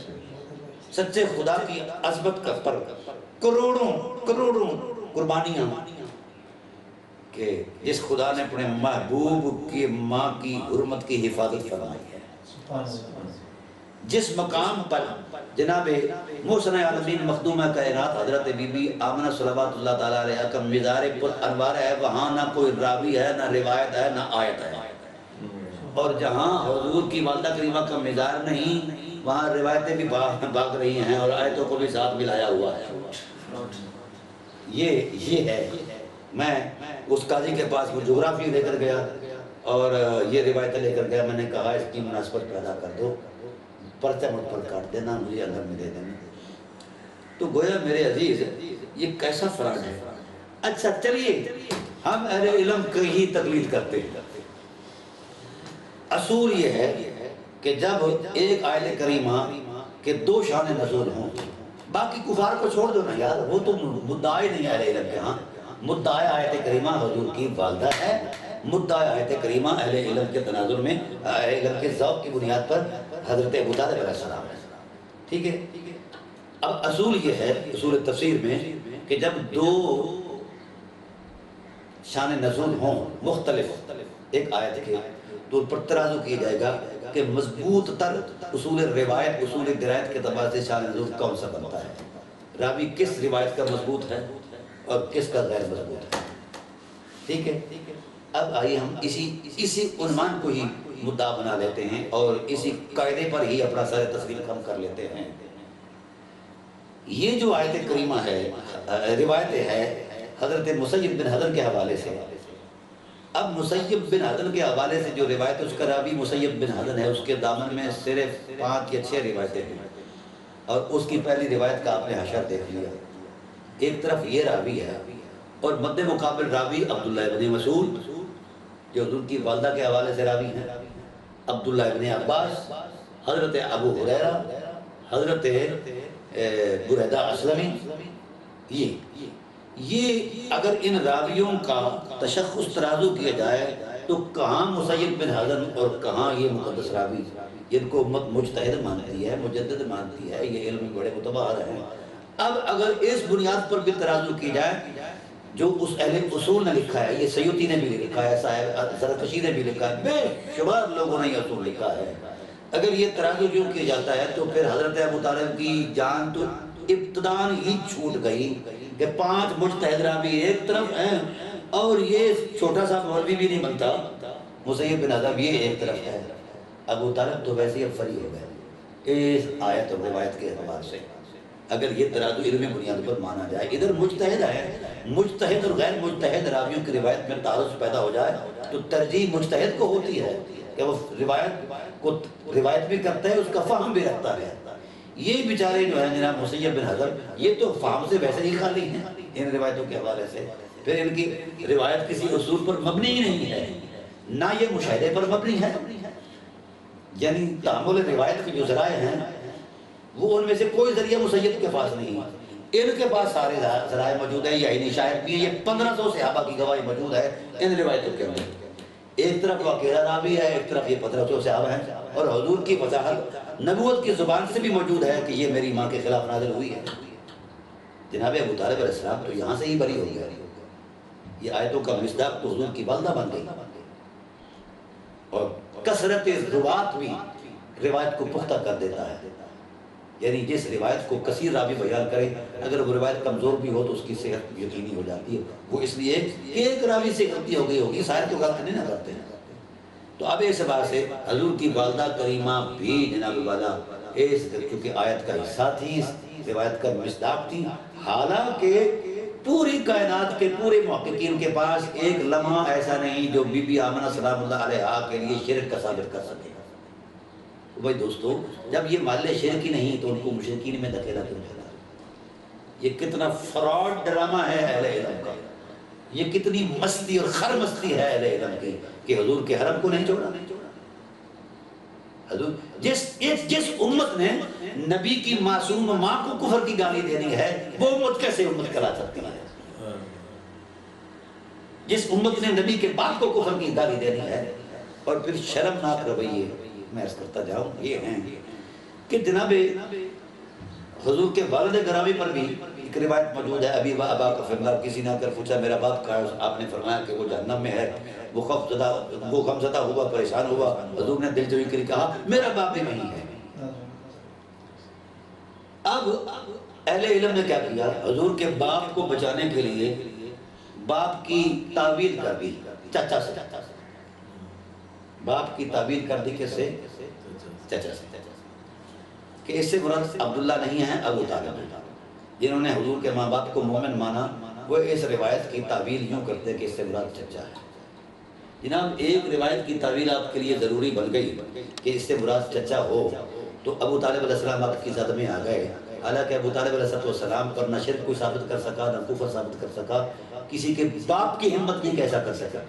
سچے خدا کی عظمت کا پر کروڑوں کروڑوں قربانیاں کہ جس خدا نے اپنے محبوب کی ماں کی حرمت کی حفاظت فرمائی ہے، جس مقام پر جناب محسن عالمین مخدومہ کائنات حضرت بی بی آمنہ صلوات اللہ تعالیٰ علیہ کا مزار پر انوار ہے، وہاں نہ کوئی راوی ہے، نہ روایت ہے، نہ آیت ہے۔ اور جہاں حضور کی والدہ کریمہ کا مزار نہیں، وہاں روایتیں بھی بھاگ رہی ہیں اور آیتوں کو بھی ساتھ ملایا ہوا ہے۔ یہ ہے۔ میں اس قاضی کے پاس وہ جغرافی لے کر گیا اور یہ روایتیں لے کر گیا، میں نے کہا اس کی مناسبت پیدا کر دو، پرچہ مجھ پر کاٹ دینا، مجھے اندر میں دے دینا۔ تو گویا میرے عزیز یہ کیسا فراڈ ہے۔ اچھا چلیے ہم اہل علم کی ہی تقلید کرتے ہیں۔ اصول یہ ہے کہ جب ایک آیت کریمہ کے 2 شان نزول ہوں، باقی کفار کو چھوڑ دو نا یار، وہ تو مدعی نہیں اہل علم کے ہاں، مدعی آیت کریمہ حضور کی والدہ ہے، مدعی آیت کریمہ اہل علم کے تناظر میں اہل علم کے ذوق کی بنیاد پر حضرت ابو طالب علیہ السلام ہے، ٹھیک ہے۔ اب اصول یہ ہے اصول تفسیر میں کہ جب 2 شان نزول ہوں مختلف ایک آیت کے، تو ان پر ترازو کیا جائے گا کہ مضبوط تر اصول روایت اصول درایت کے اعتبار سے شان نزول کون سا بنتا ہے، راوی کس روایت کا مضبوط ہے اور کس کا غیر مضبوط ہے، ٹھیک ہے۔ اب آئیے ہم اسی عنوان کو ہی مدعا بنا لیتے ہیں اور اسی قاعدے پر ہی اپنا سر تسلیم کم کر لیتے ہیں۔ یہ جو آیت کریمہ ہے، روایت ہے حضرت مسیب بن حضن کے حوالے سے۔ اب مسیب بن حضن کے حوالے سے جو روایت اس کا راوی مسیب بن حضن ہے، اس کے دامن میں صرف 5 یا 6 روایتیں ہیں، اور اس کی پہلی روایت کا آپ نے حشر دیکھ لیا۔ ایک طرف یہ راوی ہے اور مد مقابل راوی عبداللہ ابن مسعود جو حضور کی والدہ کے حوالے سے راوی ہیں، عبداللہ ابن عباس، حضرت ابو ہریرہ، حضرت بریدہ اسلمی۔ یہ اگر ان راویوں کا تشخص ترازو کیا جائے تو کہاں مسیب بن حضن اور کہاں یہ مقدس راوی، جن کو امت مجتہد مانتی ہے، مجدد مانتی ہے، یہ علم بڑے متبار ہیں۔ اب اگر اس بنیاد پر بھی ترازو کی جائے جو اس اہل اصول نے لکھا ہے، یہ سیوطی نے بھی لکھا ہے، صاحب زرکشی نے بھی لکھا ہے، بے شمار لوگوں نے یہ اصول لکھا ہے، اگر یہ ترازو کیوں کیا جاتا ہے تو پھر حضرت ابو طالب کی جان تو ابتدان ہی چھوٹ گئی کہ 5 مجتہد راوی ایک طرف ہیں اور یہ چھوٹا سا مولوی بھی نہیں بنتا مسیب بن حضن، یہ ایک طرف ہے۔ ابو طالب تو ویسے اب فری ہو گئے اس آیت اور روایت کے اعتبار سے۔ اگر یہ ترازو علمی بنیاد پر مانا جائے، ادھر مجتہد ہے، مجتہد اور غیر مجتہد راویوں کی روایت میں تعارض پیدا ہو جائے تو ترجیح مجتہد کو ہوتی ہے کہ وہ روایت بھی کرتا ہے، اس کا فہم بھی رکھتا ہے۔ یہ بیچارے جو ہیں جناب مسیب بن حضن، یہ تو فہم سے ویسے ہی خالی ہیں ان روایتوں کے حوالے سے، پھر ان کی روایت کسی اصول پر مبنی ہی نہیں ہے، نہ یہ مشاہدے پر مبنی ہے، یعنی تحمل روایت کے جو ذرائع ہیں وہ ان میں سے کوئی ذریعہ مسیب کے پاس نہیں ہے، ان کے پاس سارے ذرائع موجود ہیں، یعنی شاید بھی یہ 1500 صحابہ کی گواہی موجود ہے ان روایتوں کے اندر۔ ایک طرف وہ اکیلا راوی ہے، ایک طرف یہ 1500 صحابہ ہیں، اور حضور کی وضاحت نبوت کی زبان سے بھی موجود ہے کہ یہ میری ماں کے خلاف نازل ہوئی ہے۔ جناب ابو طالب علیہ السلام تو یہاں سے ہی بری ہو گیا، یہ آیتوں کا مصداق تو حضور کی والدہ بن گئی، اور کثرت روایت بھی روایت کو پختہ کر دیتا ہے، یعنی جس روایت کو کثیر راوی بیان کرے اگر وہ روایت کمزور بھی ہو تو اس کی صحت یقینی ہو جاتی ہے، وہ اس لیے کہ ایک راوی سے غلطی ہو گئی ہوگی، سارے تو غلط نہیں نہ کرتے ہیں۔ تو اب اس بات سے حضور کی والدہ کریمہ بھی جناب والا اس چونکہ آیت کا حصہ تھی، روایت کا مصداق تھی، حالانکہ پوری کائنات کے پورے محققین کے پاس ایک لمحہ ایسا نہیں جو بی بی آمنہ سلام اللہ علیہا کے لیے شرک کا ثابت کر سکے. بھائی دوستو، جب یہ محل شرک ہی نہیں تو ان کو مشرکین میں دھکیلا کیوں جاتا؟ یہ کتنا فراڈ ڈرامہ ہے اہل علم کا، یہ کتنی مستی اور خر مستی ہے اہل علم کی کہ حضور کے حرم کو نہیں چھوڑا. حضور جس امت نے نبی کی معصوم ماں کو کفر کی گالی دینی ہے، وہ امت کیسے امت کہلا سکتی ہے؟ جس امت نے نبی کے باپ کو کفر کی گالی دینی ہے. اور پھر شرمناک رویے میں عرض کرتا جاؤں یہ ہیں کہ جناب حضور کے والد گرامی پر بھی ایک روایت موجود ہے. ابی و ابا کا فرمان، کسی نے آ کر پوچھا میرا باپ کہاں ہے؟ آپ نے فرمایا کہ وہ جہنم میں ہے. وہ غمزدہ ہوا، پریشان ہوا. حضور نے دل جوئی کری کہا میرا باپ بھی وہیں ہے. اب اہل علم نے کیا کیا؟ حضور کے باپ کو بچانے کے لیے باپ کی تعویل کر دی چچا سے. باپ کی تعویل کر دی کس سے؟ چچا سے. کہ اس سے مراد عبداللہ نہیں ہے، ابو طالب ہے. جنہوں نے حضور کے ماں باپ کو مومن مانا وہ اس روایت کی تعویل یوں کرتے کہ اس سے مراد چچا ہے. جناب ایک روایت کی تعویل آپ کے لیے ضروری بن گئی کہ اس سے مراد چچا ہو تو ابو طالب علیہ السلام آپ کی زد میں آ گئے. حالانکہ ابو طالب علیہ السلام پر نہ شرک کوئی ثابت کر سکا، نہ کفر ثابت کر سکا. کسی کے باپ کی ہمت نہیں کیسا کر سکا،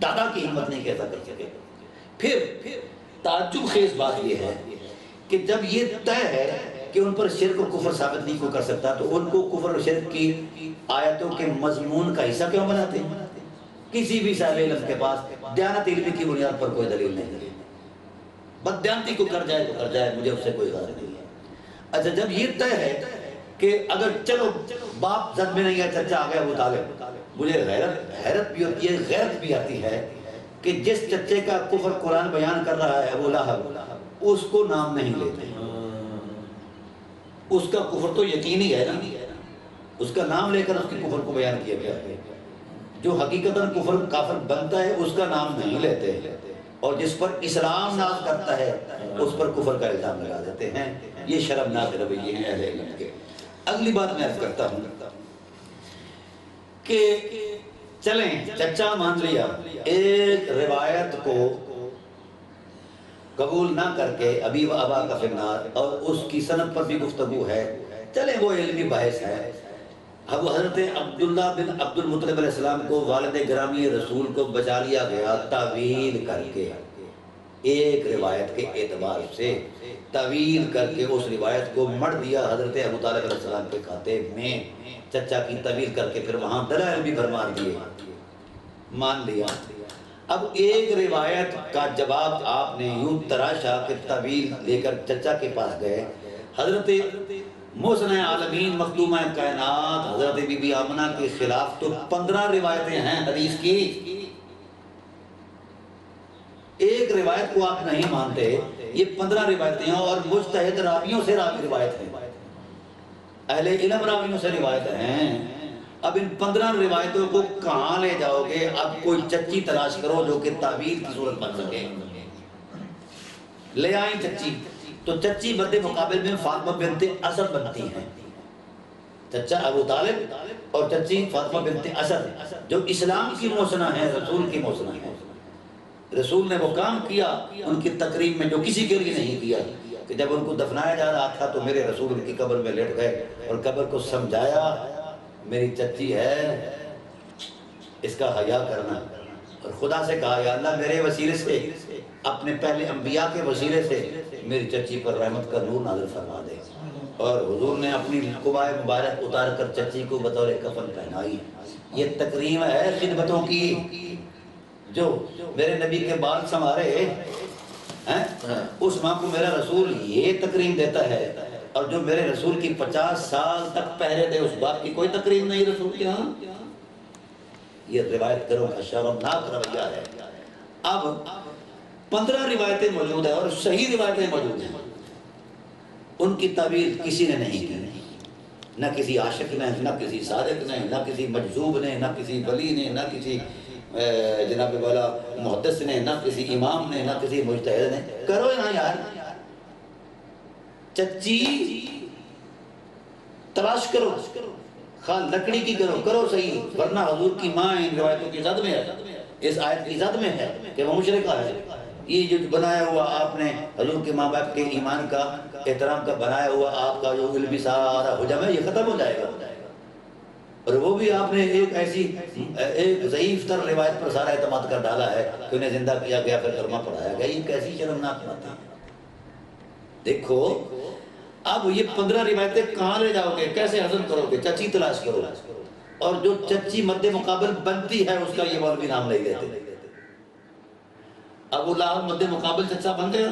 دادا کی ہمت نہیں کیسا کر سکے. پھر تعجب خیز بات یہ ہے کہ جب یہ طے ہے کہ ان پر شرک و کفر ثابت نہیں کو کر سکتا تو ان کو کفر و شرک کی آیتوں کے مضمون کا حصہ کیوں بناتے ہیں؟ کسی بھی صاحب علم کے پاس دیانت علمی کی بنیاد پر کوئی دلیل نہیں ہے. بددیانتی کو کر جائے تو کر جائے، مجھے اس سے کوئی غرض نہیں ہے. اچھا جب یہ طے ہے کہ اگر چلو باپ زد میں نہیں ہے، چچا آ گیا ابو طالب، مجھے حیرت بھی ہوتی ہے، غیرت بھی آتی ہے کہ جس چچے کا کفر قرآن بیان کر رہا ہے ابو لہب، اس کو نام نہیں لیتے. اس کا کفر تو یقینی ہے نا، اس کا نام لے کر اس کے کفر کو بیان کیا گیا ہے. جو حقیقتاً کفر کافر بنتا ہے اس کا نام نہیں لیتے، اور جس پر اسلام ناز کرتا ہے اس پر کفر کا الزام لگا دیتے ہیں. یہ شرمناک رویے ہیں اہل علم کے. اگلی بات میں عرض کرتا ہوں کہ چلیں چچا مان لیا، ایک روایت کو قبول نہ کر کے ابی و ابا کا فنار اور اس کی سند پر بھی گفتگو ہے، چلیں وہ علمی بحث ہے. اب حضرت عبداللہ بن عبد المطلب علیہ السلام کو والد گرامی رسول کو بچا لیا گیا تعویل کر کے. ایک روایت کے اعتبار سے تعویل کر کے اس روایت کو مڑ دیا حضرت ابو طالب علیہ السلام کے کھاتے میں. چچا کی تعویل کر کے پھر وہاں دلائل بھی بھرمار دیے، مان لیا. اب ایک روایت کا جواب آپ نے یوں تراشا کہ تعویل لے کر چچا کے پاس گئے. حضرت محسن عالمین مخدومہ کائنات حضرت بی بی آمنہ کے خلاف تو 15 روایتیں ہیں حدیث کی. ایک روایت کو آپ نہیں مانتے، یہ 15 روایتیں ہیں اور مجتہد راویوں سے روایت ہیں، اہل علم راویوں سے روایت ہیں. اب ان 15 روایتوں کو کہاں لے جاؤ گے؟ اب کوئی چچی تلاش کرو جو کہ تعویل کی صورت بن سکے. لے آئیں چچی، تو چچی بد مقابل میں فاطمہ بنت اسد بنتی ہیں. چچا ابو طالب اور چچی فاطمہ بنت اسد جو اسلام کی محسنہ ہیں، رسول کی محسنہ ہیں. رسول نے وہ کام کیا ان کی تقریب میں جو کسی کے لیے نہیں کیا کہ جب ان کو دفنایا جا رہا تھا تو میرے رسول ان کی قبر میں لیٹ گئے اور قبر کو سمجھایا میری چچی ہے، اس کا حیا کرنا، اور خدا سے کہا یا اللہ میرے وسیلے سے، اپنے پہلے انبیاء کے وسیلے سے میری چچی پر رحمت کا نور نازل فرما دے. اور حضور نے اپنی قبائے مبارک اتار کر چچی کو بطور کفن پہنائی. یہ تکریم ہے خدمتوں کی. جو میرے نبی کے بال سنوارے اس ماں کو میرا رسول یہ تکریم دیتا ہے، اور جو میرے رسول کی 50 سال تک پہرے دے اس باپ کی کوئی تکریم نہیں رسول کے ہاں. یہ روایت کروں کا شرمناک رویہ ہے. اب 15 روایتیں موجود ہیں اور صحیح روایتیں موجود ہیں، ان کی تعویل کسی نے نہیں کی، نہ کسی عاشق نے، نہ کسی صادق نے، نہ کسی مجذوب نے، نہ کسی ولی نے، نہ کسی جناب والا محدث نے، نہ کسی امام نے، نہ کسی مجتہد نے. کرو یہاں یار، چچی تلاش کرو، خواہ لکڑی کی کرو صحیح، ورنہ حضور کی ماں ان روایتوں کی زد میں ہے، اس آیت کی زد میں ہے کہ وہ مشرکہ ہے۔ یہ جو بنایا ہوا آپ نے حضور کے ماں باپ کے ایمان کا احترام کا بنایا ہوا آپ کا جو علمی سارا حجم ہے، یہ ختم ہو جائے گا۔ اور وہ بھی آپ نے ایک ایسی ایک ضعیف تر روایت پر سارا اعتماد کر ڈالا ہے کہ انہیں زندہ کیا گیا پھر کلمہ پڑھایا گیا۔ یہ کیسی شرمناک باتیں ہیں۔ دیکھو اب یہ 15 روایتیں کہاں لے جاؤ گے، کیسے ہضم کرو گے؟ چچی تلاش کرو، اور جو چچی مد مقابل بنتی ہے اس کا یہ مولوی نام لے لیتے۔ ابو لہب مد مقابل چچا بن گیا،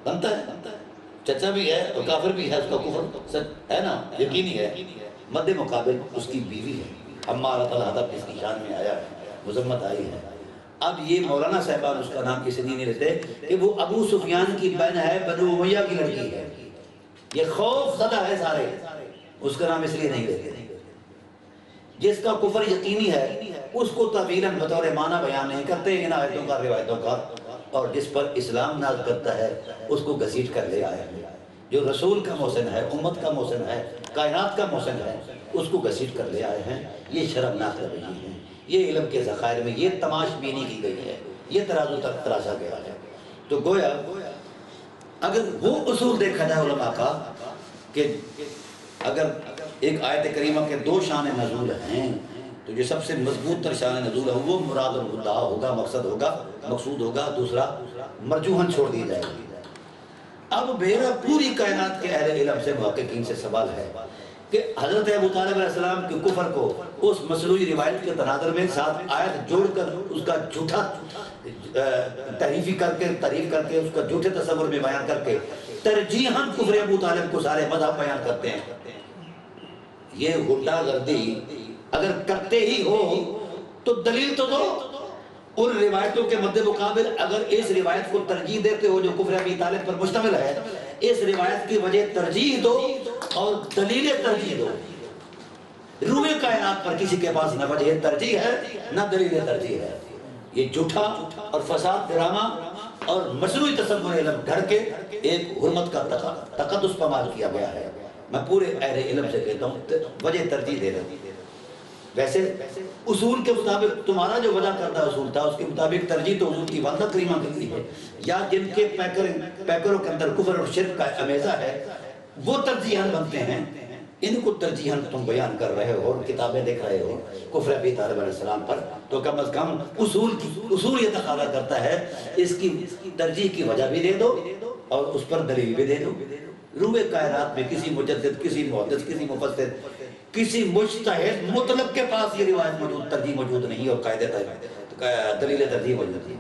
بنتا ہے، چچا بھی ہے اور کافر بھی ہے، اس کا کفر ہے نا، یقینی ہے۔ مد مقابل اس کی بیوی ہے، عمارۃ الحطب اس کی شان میں آیا ہے، مذمت آئی ہے۔ اب یہ مولانا صاحبان اس کا نام اس لیے نہیں لیتے کہ وہ ابو سفیان کی بہن ہے، بنو امیہ کی لڑکی ہے، یہ خوف زدہ ہے سارے، اس کا نام اس لیے نہیں لیتے۔ جس کا کفر یقینی ہے اس کو طویلاً بطور معنی بیان نہیں کرتے ان آیتوں کا روایتوں کا، اور جس پر اسلام ناز کرتا ہے اس کو گھسیٹ کر لے آیا ہے۔ جو رسول کا محسن ہے، امت کا محسن ہے، کائنات کا محسن ہے، اس کو گھسیٹ کر لے آئے ہیں۔ یہ شرمناک رویے ہیں، یہ علم کے ذخائر میں یہ تماش بینی کی گئی ہے، یہ ترازو تک تراشا گیا ہے۔ تو گویا اگر وہ اصول دیکھا جائے علماء کا کہ اگر ایک آیت کریمہ کے 2 شان نزول ہیں تو جو سب سے مضبوط تر شان نزول ہے وہ مراد المدعا ہوگا، مقصد ہوگا، مقصود ہوگا، دوسرا مرجوحاً چھوڑ دی جائے گی۔ اب میرا پوری کائنات کے اہل علم سے محققین سے سوال ہے کہ حضرت ابو طالب علیہ السلام کے کفر کو اس مسلوی روایت کے تناظر میں ساتھ آیت جوڑ کر اس کا جھوٹا تعریف کر کے اس کا جھوٹے تصور میں بیان کر کے ترجیحاً کفر ابو طالب کو سارے مذہب بیان کرتے ہیں۔ یہ غنڈہ گردی اگر کرتے ہی ہو تو دلیل تو دو۔ ان روایتوں کے مد مقابل اگر اس روایت کو ترجیح دیتے ہو جو کفر ابی طالب پر مشتمل ہے، اس روایت کی وجہ ترجیح دو اور دلیل ترجیح دو۔ روح کائنات پر کسی کے پاس نہ وجہ ترجیح ہے نہ دلیل ترجیح ہے۔ یہ جھوٹا اور فساد ڈرامہ اور مصنوعی تصور علم گھڑ کے ایک حرمت کا تقدس پامال کیا گیا ہے۔ میں پورے اہل علم سے کہتا ہوں وجہ ترجیح دے رہے ہیں۔ ویسے اصول کے مطابق تمہارا جو وضع کردہ اصول تھا اس کے مطابق ترجیح تو حضور کی والدہ کریمہ کے لیے ہے، یا جن کے پیکروں کے اندر کفر اور شرک کا امیزہ ہے وہ ترجیحاً بنتے ہیں، ان کو ترجیحاً تم بیان کر رہے ہو اور کتابیں دیکھ رہے ہو کفر ابی طالب علیہ السلام پر، تو کم از کم اصول یہ تقاضا کرتا ہے اس کی ترجیح کی وجہ بھی دے دو اور اس پر دلیل بھی دے دو۔ روح کائنات میں کسی مجدد، کسی محدث، کسی مفسر، کسی مجتہد مطلق کے پاس یہ روایت موجود، ترجیح موجود نہیں اور قاعدہ دلیل ترجیح موجود نہیں۔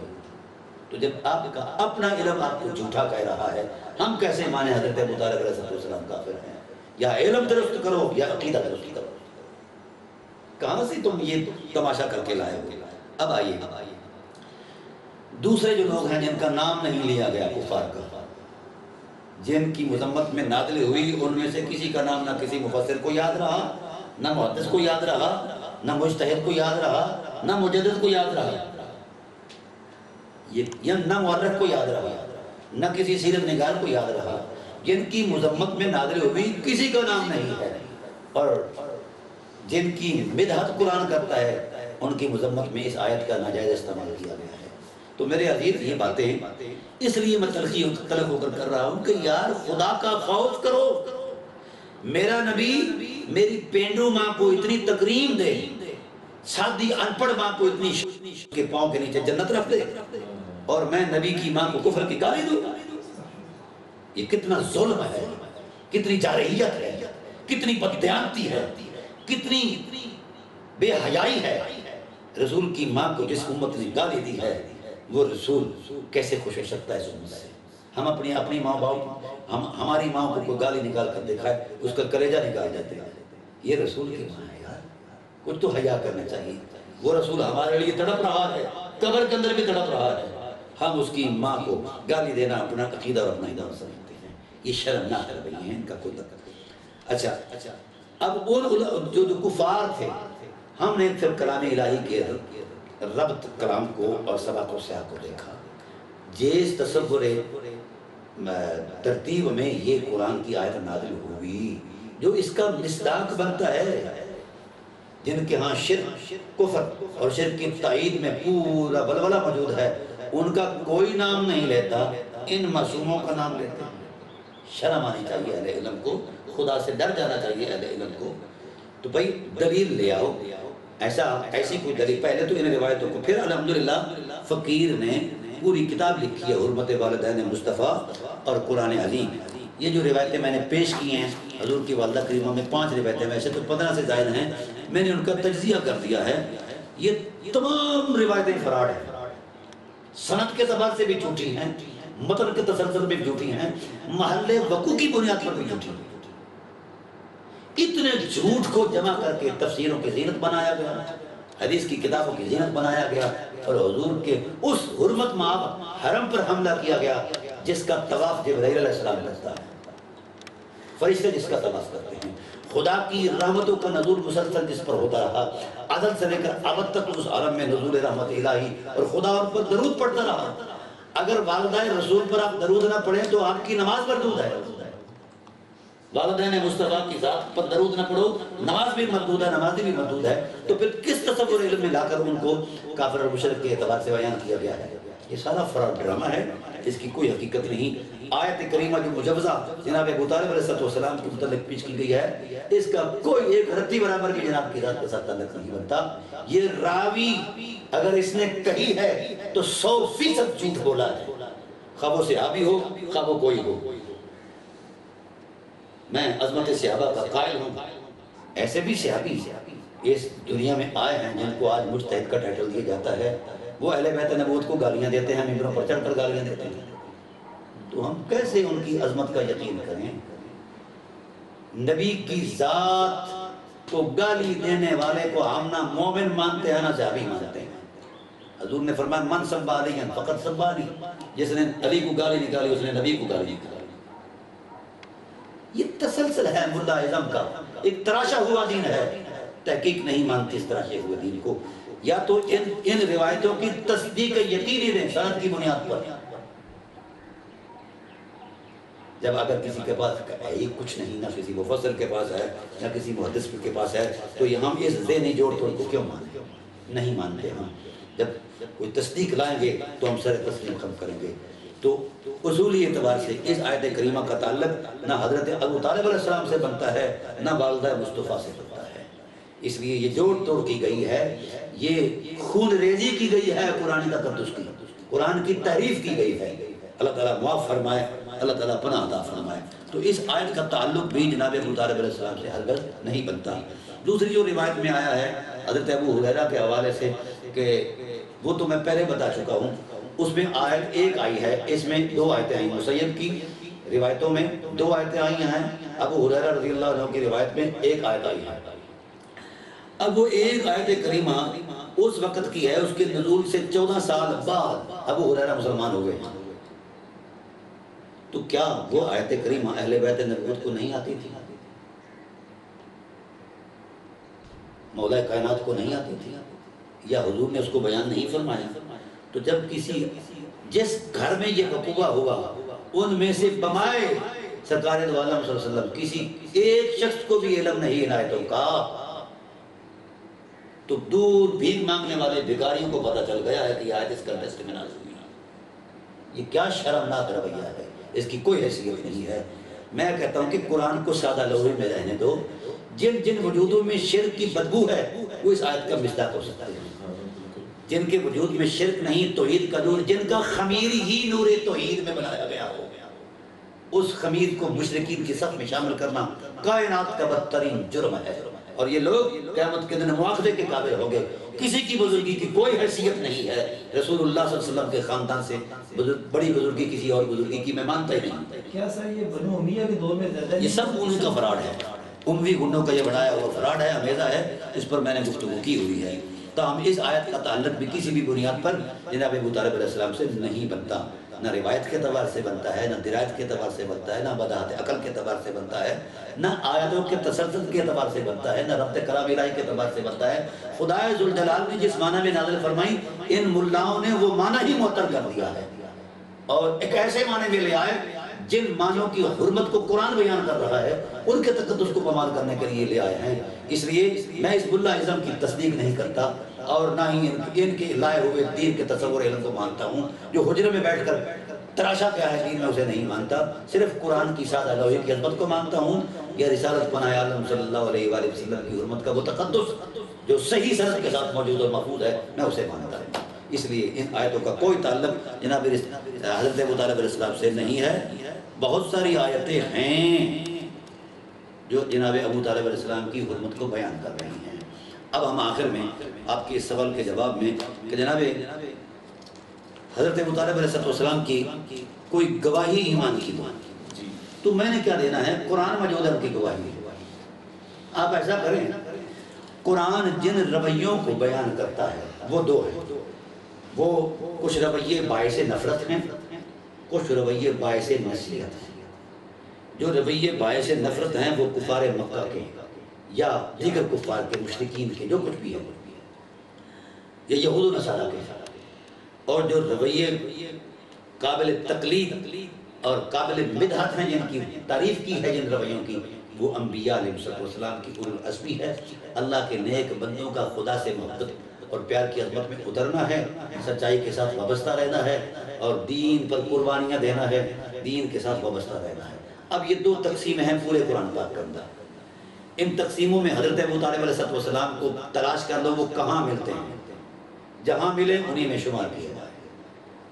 تو جب آپ کا اپنا علم آپ کو جھوٹا کہہ رہا ہے، ہم کیسے مانے حضرت ابو طالب علیہ السلام کافر ہیں؟ یا علم درست کرو یا عقیدہ درست کرو، کہاں سے تم یہ تماشا کر کے لائے ہو؟ اب آئیے دوسرے جو لوگ ہیں جن کا نام نہیں لیا گیا کفار کا، جن کی مذمت میں نازل ہوئی، ان میں سے کسی کا نام نہ کسی مفسر کو یاد رہا، نہ محدث کو یاد رہا، نہ مجتہد کو یاد رہا، نہ مجدد کو یاد رہا، یہ نہ مورخ کو یاد رہا، نہ کسی سیرت نگار کو یاد رہا۔ جن کی مذمت میں نازل ہوئی کسی کا نام نہیں ہے، اور جن کی مدحت قرآن کرتا ہے ان کی مذمت میں اس آیت کا ناجائز استعمال کیا گیا ہے۔ تو میرے عزیز یہ باتیں اس لیے میں تلخ ہو کر کر رہا ہوں کہ یار خدا کا خوف کرو۔ میرا نبی میری پینڈو ماں کو اتنی تکریم دے، سادی انپڑھ ماں کو اتنی کے پاؤں کے نیچے جنت رکھ دے، اور میں نبی کی ماں کو کفر کی گالی دوں؟ یہ کتنا ظلم ہے، کتنی جارحیت ہے، کتنی بددیانتی ہے، کتنی بے حیائی ہے۔ رسول کی ماں کو جس امت نے گالی دی ہے وہ رسول کیسے خوش ہو سکتا ہے اس امت سے؟ ہم اپنی ماں باپ ہماری ماں کو کوئی گالی نکال کر دکھائے اس کا کلیجہ نکال جاتے ہیں۔ یہ رسول کی ماں ہے یار، کچھ تو حیا کرنا چاہیے۔ وہ رسول ہمارے لیے تڑپ رہا ہے، قبر کے اندر بھی تڑپ رہا ہے، ہم اس کی ماں کو گالی دینا اپنا عقیدہ اور اپنا ادارہ سمجھتے ہیں۔ یہ شرمناک رویے ہیں، ان کا کوئی اچھا اب جو کفار تھے، ہم نے پھر کلام الہی کے ربط کلام کو اور سبق و سیاق کو دیکھا۔ جس تصور ترتیب میں یہ قرآن کی آیت نازل ہوئی جو اس کا مصداق بنتا ہے، جن کے ہاں شرک، کفر اور شرک کی تائید میں پورا بلبلہ موجود ہے، ان کا کوئی نام نہیں لیتا، ان معصوموں کا نام لیتے ہیں۔ شرم آنی چاہیے اہل علم کو، خدا سے ڈر جانا چاہیے اہل علم کو۔ تو بھائی دلیل لے آؤ، ایسی کوئی دلیل۔ پہلے تو ان روایتوں کو، پھر الحمدللہ فقیر نے پوری کتاب لکھی ہے حرمت والدین مصطفیٰ اور قرآن عظیم۔ یہ جو روایتیں میں نے پیش کی ہیں حضور کی والدہ کریمہ میں 5 روایتیں، ویسے تو 15 سے زائد ہیں، میں نے ان کا تجزیہ کر دیا ہے۔ یہ تمام روایتیں فراڈ ہیں، سند کے اعتبار سے بھی جھوٹی ہیں، متن کے تسلسل میں بھی جھوٹی ہیں، محل وقوع کی بنیاد پر بھی جھوٹی ہیں۔ اتنے جھوٹ کو جمع کر کے تفسیروں کی زینت بنایا گیا، حدیث کی کتابوں کی زینت بنایا گیا، اور حضور کے اس حرمت مآب حرم پر حملہ کیا گیا جس کا طواف جبرائیل علیہ السلام کرتا ہے، فرشتے جس کا طواف کرتے ہیں، خدا کی رحمتوں کا نزول مسلسل جس پر ہوتا رہا، ازل سے لے کر ابد تک اس عالم میں نزول رحمت الہی، اور خدا ان پر درود پڑھتا رہا۔ اگر والدہ رسول پر آپ درود نہ پڑھیں تو آپ کی نماز مردود ہے۔ والدین مصطفیٰ کی ذات پر درود نہ پڑھو، نماز بھی مردود ہے، نمازی بھی مردود ہے، تو پھر کس تصور علم میں لا کر ان کو کافر اور مشرک کے اعتبار سے بیان کیا گیا ہے؟ یہ سارا فراڈ ڈرامہ ہے، اس کی کوئی حقیقت نہیں۔ آیت کریمہ جو مجوزہ جناب ابو طالب علیہ السلام کے متعلق پیش کی گئی ہے، اس کا کوئی ایک رتی برابر بھی جناب کی ذات کے ساتھ تعلق نہیں بنتا۔ یہ راوی اگر اس نے کہی ہے تو 100% جھوٹ بولا ہے، خواہ وہ صحابی ہو خواہ وہ کوئی ہو۔ میں عظمت صحابہ کا قائل ہوں، ایسے بھی صحابی اس دنیا میں آئے ہیں جن کو آج مجتہد کا ٹائٹل دیا جاتا ہے، وہ اہل بیت نبوت کو گالیاں دیتے ہیں، ممبروں پر چڑھ کر گالیاں دیتے ہیں، تو ہم کیسے ان کی عظمت کا یقین کریں؟ نبی کی ذات کو گالی دینے والے کو ہم نہ مومن مانتے ہیں نہ صحابی مانتے ہیں۔ حضور نے فرمایا من سب علی فقط سب علی، جس نے علی کو گالی نکالی اس نے نبی کو گالی نکالی۔ یہ تسلسل ہے مردہ اعظم کا، ایک تراشا ہوا دین ہے، تحقیق نہیں مانتی اس تراشے ہوئے دین کو۔ یا تو ان روایتوں کی تصدیق یقینی دیں سند کی بنیاد پر، جب اگر کسی کے پاس یہ کچھ نہیں، نہ کسی مفسر کے پاس ہے نہ کسی محدث کے پاس ہے، تو یہ ہم اس ذہنی جوڑ توڑ کو کیوں مانیں؟ نہیں مانتے ہم۔ جب کوئی تصدیق لائیں گے تو ہم سر تسلیم ختم کریں گے۔ تو اصولی اعتبار سے اس آیت کریمہ کا تعلق نہ حضرت ابو طالب علیہ السلام سے بنتا ہے نہ والدہ مصطفیٰ سے بنتا ہے، اس لیے یہ جوڑ توڑ کی گئی ہے، یہ خون ریزی کی گئی ہے، قرآن تقدس کی، قرآن کی تحریف کی گئی ہے۔ اللہ تعالیٰ معاف فرمائے، اللہ تعالیٰ پناہ عطا فرمائے۔ تو اس آیت کا تعلق بھی جناب ابو طالب علیہ السلام سے ہرگز نہیں بنتا۔ دوسری جو روایت میں آیا ہے حضرت ابو ہریرہ کے حوالے سے، کہ وہ تو میں پہلے بتا چکا ہوں، اس میں آیت ایک آئی ہے، اس میں 2 آیتیں آئی، مسیب کی روایتوں میں 2 آیتیں آئی ہیں، ابو ہریرہ رضی اللہ عنہ کی روایت میں 1 آیت آئی ہے۔ اب وہ ایک آیت کریمہ اس وقت کی ہے، اس کے نزول سے 14 سال بعد ابو ہریرہ مسلمان ہو گئے، تو کیا وہ آیت کریمہ اہل بیت نبوت کو نہیں آتی تھی؟ مولا کائنات کو نہیں آتی تھی؟ یا حضور نے اس کو بیان نہیں فرمایا؟ تو جب جس گھر میں یہ وقوع ہوا ان میں سے بمائے سرکار دو عالم صلی اللہ علیہ وسلم کسی ایک شخص کو بھی علم نہیں ان آیتوں کا، تو دور بھیک مانگنے والے بھکاریوں کو پتہ چل گیا ہے کہ یہ آیت اس کنٹیکسٹ میں نازل ہوئی ہے۔ یہ کیا شرمناک رویہ ہے، اس کی کوئی حیثیت نہیں ہے۔ میں کہتا ہوں کہ قرآن کو سادہ لوحے میں رہنے دو، جن جن وجودوں میں شرک کی بدبو ہے وہ اس آیت کا مصداق ہو سکتا ہے، جن کے وجود میں شرک نہیں، توحید کا نور، جن کا خمیر ہی نور توحید میں بنایا گیا ہو، اس خمیر کو مشرکین کی صف میں شامل کرنا کائنات کا بدترین جرم ہے، اور یہ لوگ قیامت کے دن مواخذے کے قابل ہو گئے۔ کسی کی بزرگی کی کوئی حیثیت نہیں ہے، رسول اللہ صلی اللہ علیہ وسلم کے خاندان سے بڑی بزرگی کسی اور بزرگی کی میں مانتا ہی نہیں۔
کیا سر یہ بنو امیہ کے دور میں زیادہ
یہ سب ان کا فراڈ ہے، اموی گنڈوں کا یہ بنایا ہوا فراڈ ہے، امیزہ ہے، اس پر میں نے گفتگو کی ہوئی ہے۔ تاہم اس آیت کا تعلق بھی کسی بھی بنیاد پر جناب ابو طالب علیہ السلام سے نہیں بنتا، نہ روایت کے اعتبار سے بنتا ہے، نہ درایت کے اعتبار سے بنتا ہے، نہ بداہت عقل کے اعتبار سے بنتا ہے، نہ آیاتوں کے تسلسل کے اعتبار سے بنتا ہے، نہ ربط کلام الہی کے اعتبار سے بنتا ہے۔ خدا ذوالجلال نے جس معنی میں نازل فرمائی، ان ملاؤں نے وہ معنی ہی معطل کر دیا ہے، اور ایک ایسے معنی میں لے آئے جن معنوں کی حرمت کو قرآن بیان کر رہا ہے ان کے تقدس کو بمال کرنے کے لیے لے آئے ہیں. اس لیے میں اس ملا ازم کی تصدیق نہیں کرتا اور نہ ہی ان کے لائے ہوئے دین کے تصور علم کو مانتا ہوں. جو حجرے میں بیٹھ کر تراشا کیا ہے دین میں اسے نہیں مانتا، صرف قرآن کی سادہ لوحے کی عظمت کو مانتا ہوں. یا رسالت پناہ عالم صلی اللہ علیہ وآلہ وسلم کی حرمت کا وہ تقدس جو صحیح سند کے ساتھ موجود اور محفوظ ہے میں اسے مانتا ہوں. اس لیے ان آیتوں کا کوئی تعلق جناب حضرت ابو طالب علیہ السلام سے نہیں ہے. بہت ساری آیتیں ہیں جو جناب ابو طالب علیہ السلام کی حرمت کو بیان کر رہی ہیں. اب ہم آخر میں آپ کے اس سوال کے جواب میں کہ جناب حضرت ابو طالب علیہ السلام کی کوئی گواہی ایمان کی بات تو میں نے کیا دینا ہے؟ قرآن موجود ہے ان کی گواہی. آپ ایسا کریں، قرآن جن رویوں کو بیان کرتا ہے وہ دو ہیں. وہ کچھ رویے باعث نفرت ہیں، کچھ رویے باعث نصیحت ہیں. جو رویے باعث نفرت ہیں وہ کفار مکہ کے یا دیگر کفار کے، مشرکین کے، جو کچھ بھی ہے یہ یہود و نصارہ کے. اور جو رویے قابل تقلید اور قابل مدحت ہیں، جن کی تعریف کی ہے جن رویوں کی، وہ انبیاء علیہ السلام کی اولو العزم ہے. اللہ کے نیک بندوں کا خدا سے محبت اور پیار کی عظمت میں اترنا ہے، سچائی کے ساتھ وابستہ رہنا ہے اور دین پر قربانیاں دینا ہے، دین کے ساتھ وابستہ رہنا ہے. اب یہ دو تقسیمیں ہیں پورے قرآن پاک کے اندر. ان تقسیموں میں حضرت ابو طالب علیہ السلام کو تلاش کر لو وہ کہاں ملتے ہیں. جہاں ملے انہی میں شمار کیا جائے.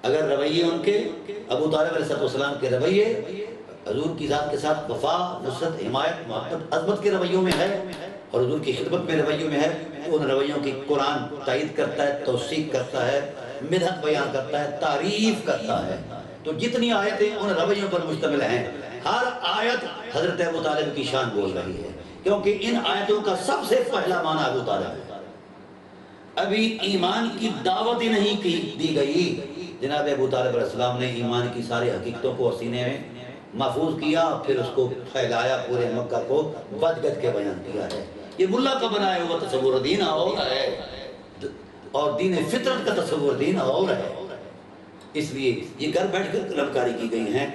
اگر رویے ان کے ابو طالب علیہ السلام کے رویے حضور کی ذات کے ساتھ وفا، نصرت، حمایت، محبت، عظمت کے رویوں میں ہے اور حضور کی خدمت میں رویوں میں ہے، ان رویوں کی قرآن تائید کرتا ہے، توثیق کرتا ہے، مدحت بیان کرتا ہے، تعریف کرتا ہے. تو جتنی آیتیں ان رویوں پر مشتمل ہیں، ہر آیت حضرت ابو طالب کی شان بول رہی ہے، کیونکہ ان آیتوں کا سب سے پہلا معنی ابو طالب ہے. ابھی ایمان کی دعوت ہی نہیں دی گئی، جناب ابو طالب علیہ السلام نے ایمان کی ساری حقیقتوں کو سینے میں محفوظ کیا، پھر اس کو پھیلایا، پورے مکہ کو بد گد کے بیان کیا ہے. یہ ملا کا بنایا ہوا تصور دین اور ہے اور دین فطرت کا تصور دین اور ہے. اس لیے یہ گھر بیٹھ کر قلمکاری کی گئی ہیں.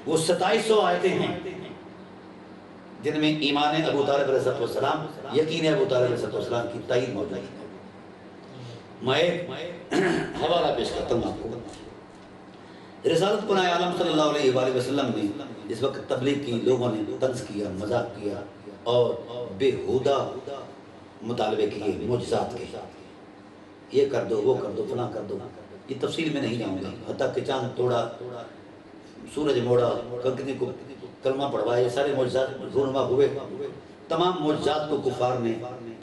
وہ 2700 آیتیں ہیں جن میں ایمان ابو طالب علیہ السلام، یقین ابو طالب علیہ السلام کی تائید موجود ہے. میں ایک حوالہ پیش کرتا ہوں آپ کو. رسالت پناہ عالم صلی اللہ علیہ وآلہ وسلم نے اس وقت تبلیغ کی، لوگوں نے طنز کیا، مذاق کیا اور بےہودہ مطالبے کیے معجزات کے. یہ کر دو، وہ کر دو، فلاں کر دو. یہ تفصیل میں نہیں جاؤں گا. حتیٰ کہ چاند توڑا، سورج موڑا، کنکری کو کلمہ پڑھوایا، یہ سارے معجزات رونما ہوئے. تمام معجزات کو کفار نے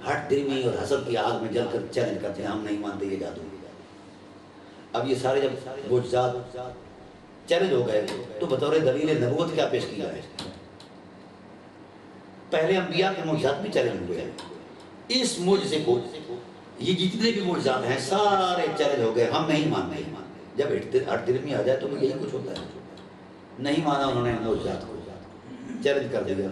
ہٹ درمی اور حسد کی آگ میں جل کر چیلنج کرتے ہیں، ہم نہیں مانتے یہ جادو. اب یہ سارے جب معجزات چیلنج ہو گئے تو بطور دلیل نبوت کیا پیش کیا ہے؟ پہلے انبیاء کے معجزات بھی چیلنج ہوئے ہیں. اس معجزے کو، یہ جتنے بھی معجزات ہیں سارے چیلنج ہو گئے، ہم نہیں مانتے. جب ہٹ درمی آ جائے تو یہی کچھ ہوتا ہے. نہیں مانا انہوں نے معجزات کو، چیلنج کر دیا.